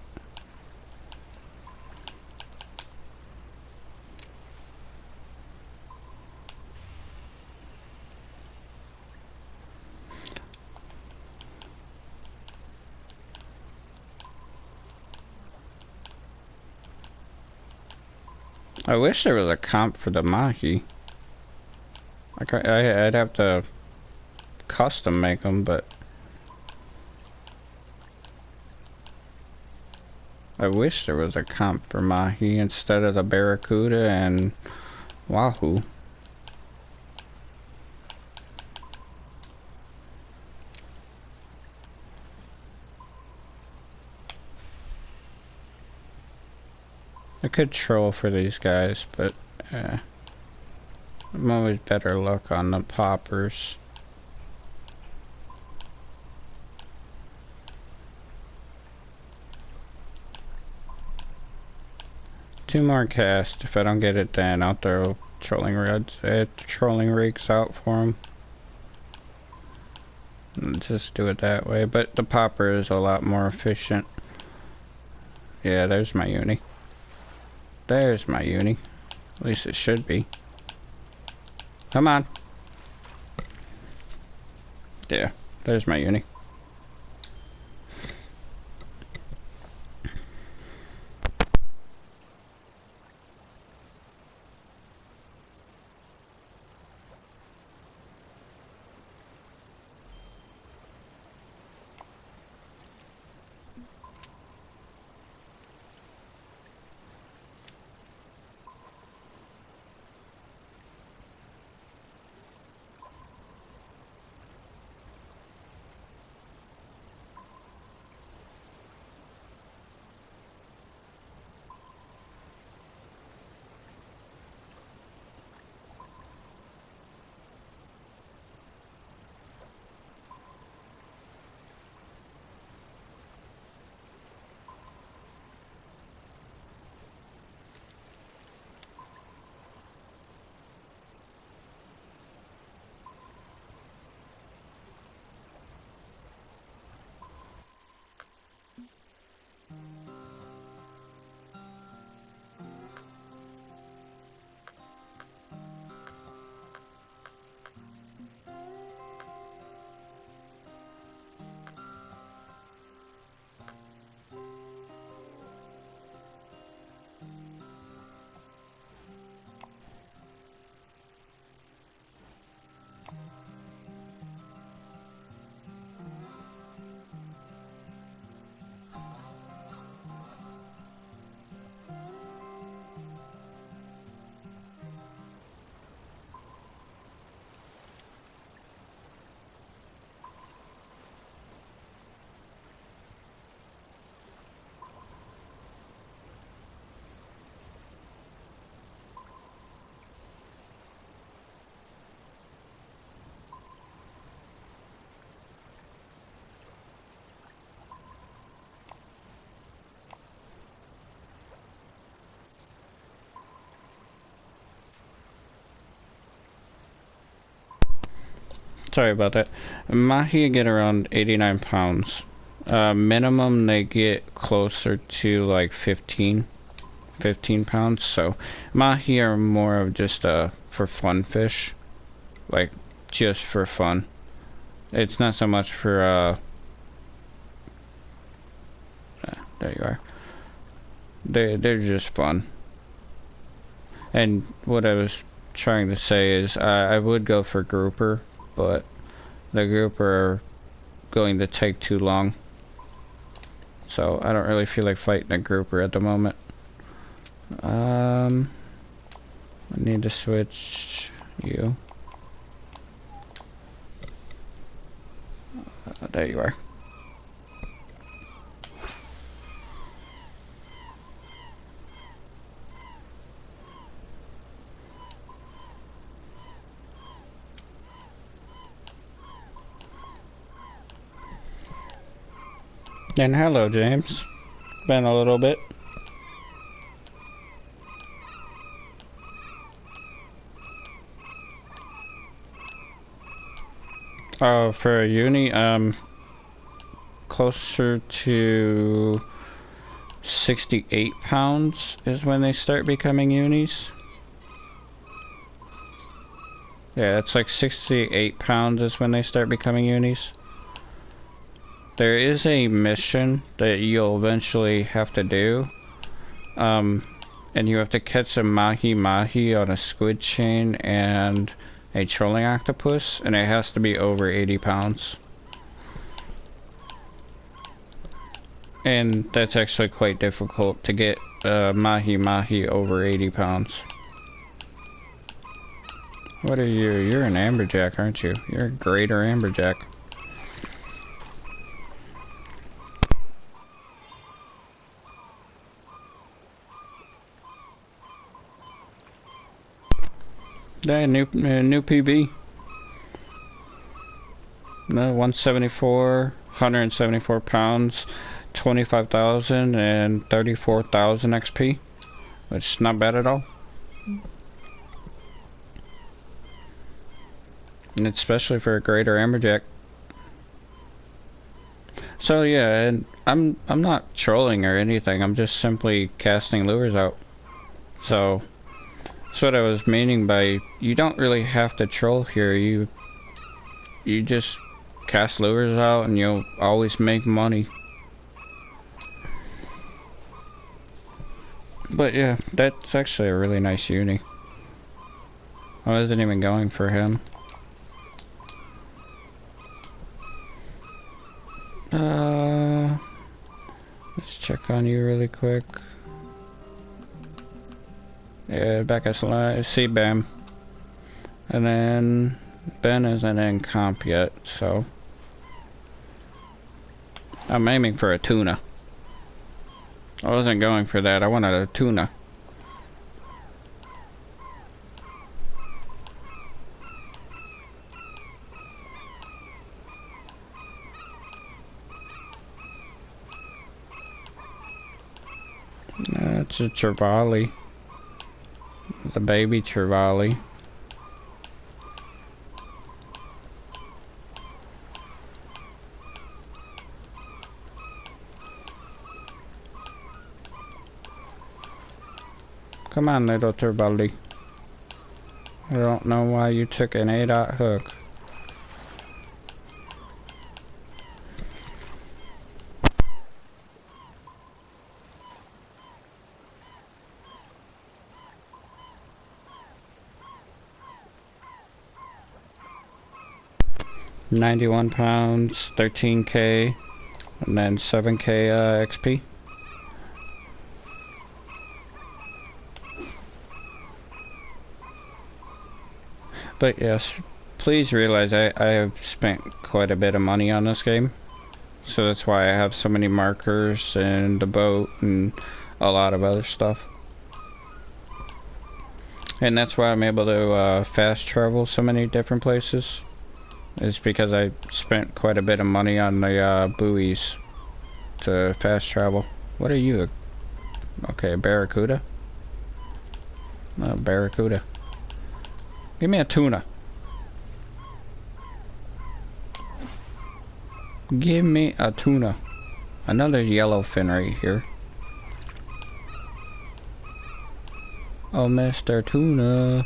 I wish there was a comp for the mahi. I'd have to custom make them, but I wish there was a comp for Mahi instead of the Barracuda and Wahoo. I could troll for these guys, but I'm always better luck on the poppers. Two more casts. If I don't get it, then I'll throw trolling rigs out for them. And just do it that way. But the popper is a lot more efficient. Yeah, there's my uni. There's my uni. At least it should be. Come on. Yeah, there's my uni. Sorry about that. Mahi get around 89 pounds. Minimum they get closer to like 15 pounds. So Mahi are more of just for fun fish. Like just for fun. It's not so much for there you are. They're just fun. And what I was trying to say is I would go for grouper, but the grouper are going to take too long. So I don't really feel like fighting a grouper at the moment. I need to switch you. There you are. And hello, James. Been a little bit. Oh, for a uni, closer to 68 pounds is when they start becoming unis. Yeah, it's like 68 pounds is when they start becoming unis. There is a mission that you'll eventually have to do. And you have to catch a mahi-mahi on a squid chain and a trolling octopus, and it has to be over 80 pounds. And that's actually quite difficult to get mahi over 80 pounds. What are you? You're an amberjack, aren't you? You're a greater amberjack. Yeah, new PB. No, 174, 174 pounds, 25,000 and 34,000 XP, which is not bad at all. And especially for a greater amberjack. So yeah, and I'm not trolling or anything. I'm just simply casting lures out. So that's what I was meaning by you don't really have to troll here. You just cast lures out and you'll always make money. But yeah, that's actually a really nice uni. I wasn't even going for him. Let's check on you really quick. Yeah, back at slide. See Bam. And then Ben isn't in comp yet, so I'm aiming for a tuna. I wasn't going for that, I wanted a tuna. That's a trevally. The baby trevally. Come on, little trevally. I don't know why you took an 8-aught hook. £91, 13k, and then 7k XP. But yes, please realize I have spent quite a bit of money on this game. So that's why I have so many markers and the boat and a lot of other stuff. And that's why I'm able to fast travel so many different places. It's because I spent quite a bit of money on the buoys to fast travel. What are you? Okay, barracuda? Barracuda. Give me a tuna. Give me a tuna. Another yellowfin right here. Oh, Mr. Tuna.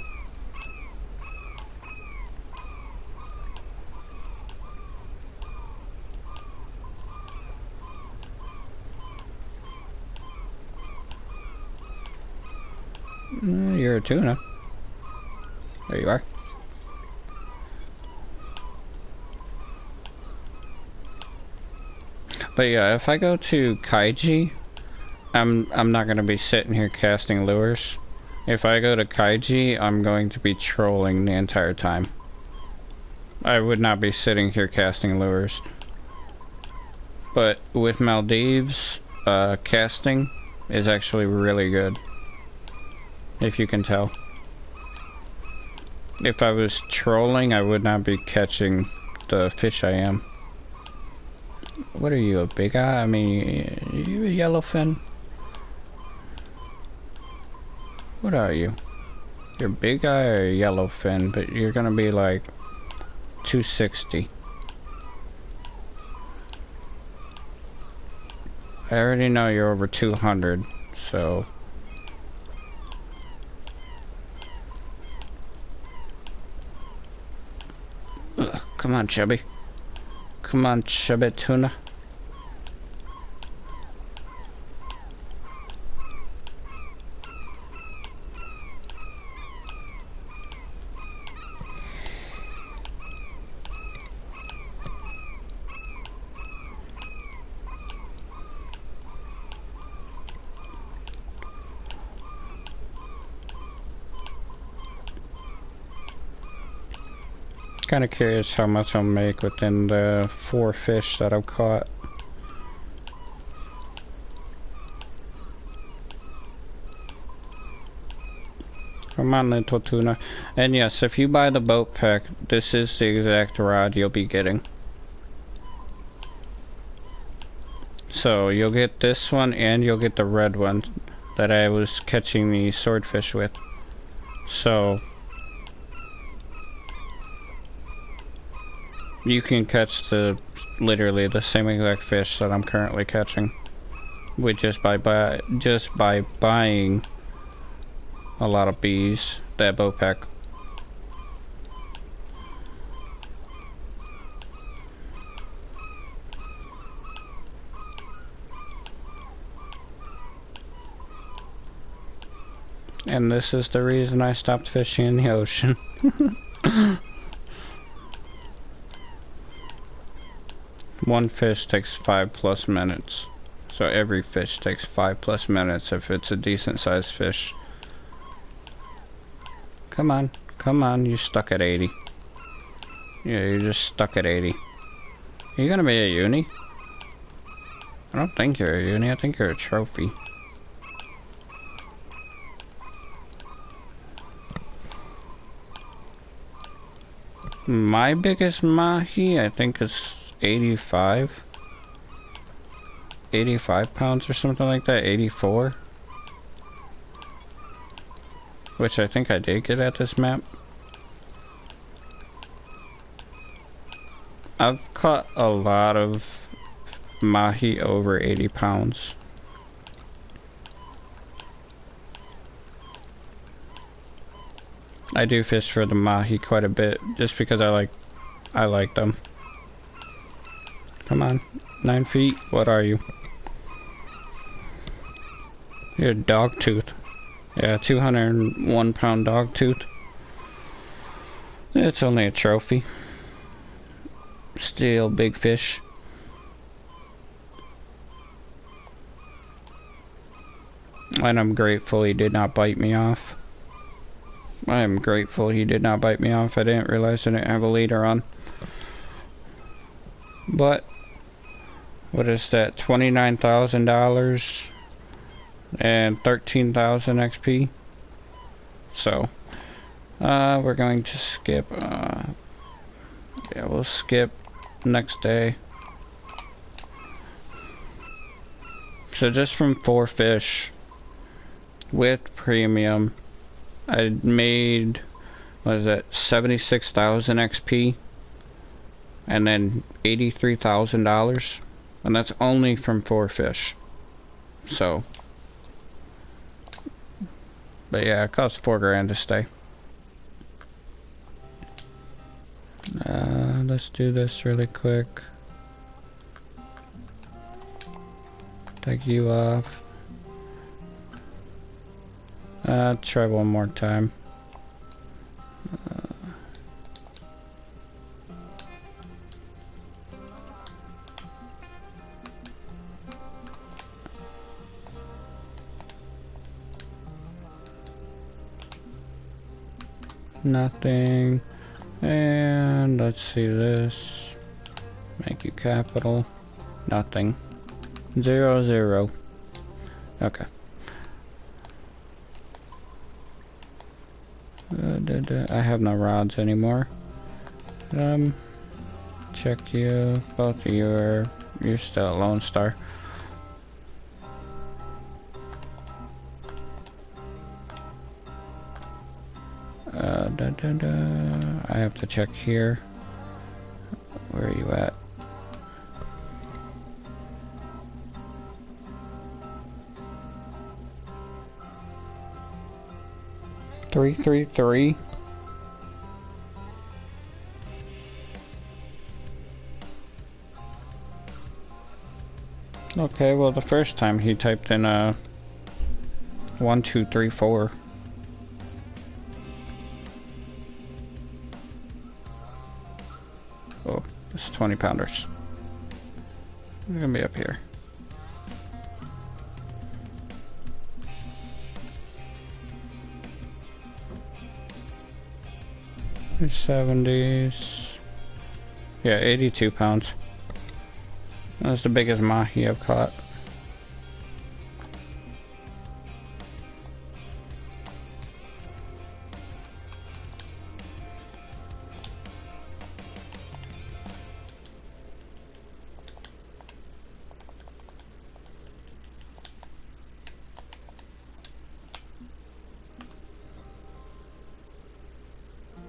You're a tuna. There you are. But yeah, if I go to Kaiji, I'm not gonna be sitting here casting lures. If I go to Kaiji, I'm going to be trolling the entire time. I would not be sitting here casting lures. But with Maldives, casting is actually really good. If you can tell. If I was trolling, I would not be catching the fish I am. What are you, a big eye? I mean, are you a yellowfin? What are you? You're big eye or yellowfin, but you're gonna be like 260. I already know you're over 200, so... Ugh, come on, chubby. Come on, chubby tuna. Kind of curious how much I'll make within the 4 fish that I've caught. Come on, little tuna. And yes, if you buy the boat pack, this is the exact rod you'll be getting. So you'll get this one and you'll get the red one that I was catching the swordfish with. So you can catch literally the same exact fish that I'm currently catching with just by buying a lot of bees, that boat pack. And this is the reason I stopped fishing in the ocean. One fish takes 5+ minutes. So every fish takes 5+ minutes if it's a decent sized fish. Come on, come on, you're stuck at 80. Yeah, you're just stuck at 80. Are you gonna be a uni? I don't think you're a uni, I think you're a trophy. My biggest mahi, I think, is 85. 85 pounds or something like that, 84. Which I think I did get at this map. I've caught a lot of mahi over 80 pounds. I do fish for the mahi quite a bit, just because I like them. Come on, 9 feet, what are you? You're a dog tooth. Yeah, 201 pound dog tooth. It's only a trophy. Still big fish. And I'm grateful he did not bite me off. I am grateful he did not bite me off. I didn't realize I didn't have a leader on. But what is that? $29,000 and 13,000 XP. So we're going to skip. Yeah, we'll skip next day. So just from 4 fish with premium, I made, what is it, 76,000 XP and then $83,000, and that's only from 4 fish. So, but yeah, it costs $4 to stay. Let's do this really quick. Take you off. Try one more time. Nothing. And let's see this. Make you capital. Nothing. 0, 0. Okay. I have no rods anymore. Check you. Both of you are. You're still a Lone Star. I have to check here. Where are you at? Three, 3, 3. Okay, well the first time he typed in 1, 2, 3, 4. Oh, it's 20 pounders. They're gonna be up here. 70s. Yeah, 82 pounds. That's the biggest mahi I've caught.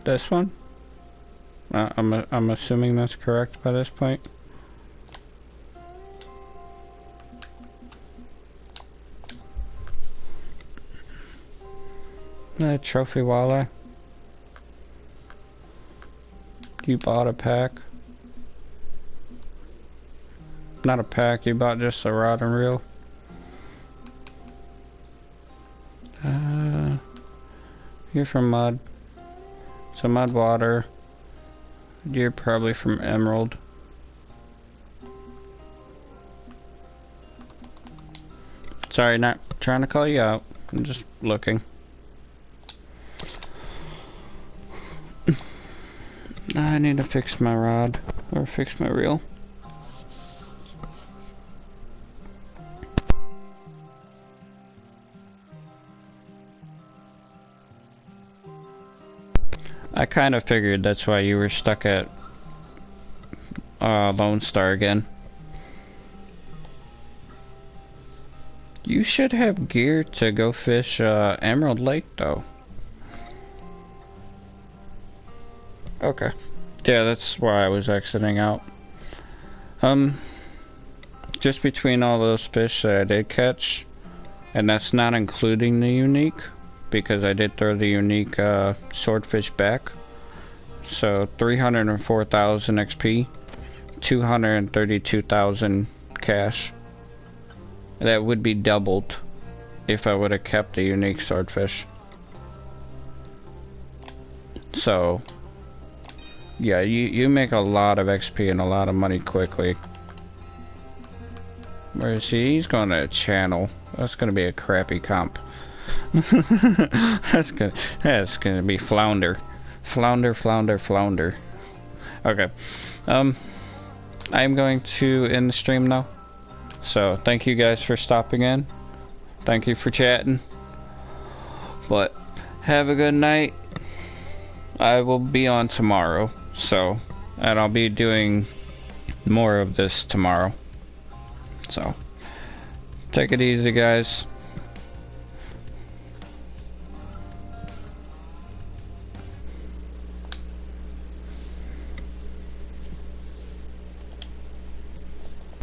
This one? I'm assuming that's correct by this point. Trophy walleye. You bought a pack. Not a pack, you bought just a rod and reel. You're from mud. So mud water. You're probably from emerald. Sorry, not trying to call you out. I'm just looking. I need to fix my rod, or fix my reel. I kind of figured that's why you were stuck at Lone Star again. You should have gear to go fish Emerald Lake though. Okay. Yeah, that's why I was exiting out. Just between all those fish that I did catch, and that's not including the unique, because I did throw the unique swordfish back. So 304,000 XP, 232,000 cash. That would be doubled if I would have kept the unique swordfish. So yeah, you make a lot of XP and a lot of money quickly. Where is he? He's going to a channel. That's going to be a crappy comp. that's gonna be flounder. Flounder. Okay. I'm going to end the stream now. So thank you guys for stopping in. Thank you for chatting. But have a good night. I will be on tomorrow. So, and I'll be doing more of this tomorrow. So, take it easy, guys.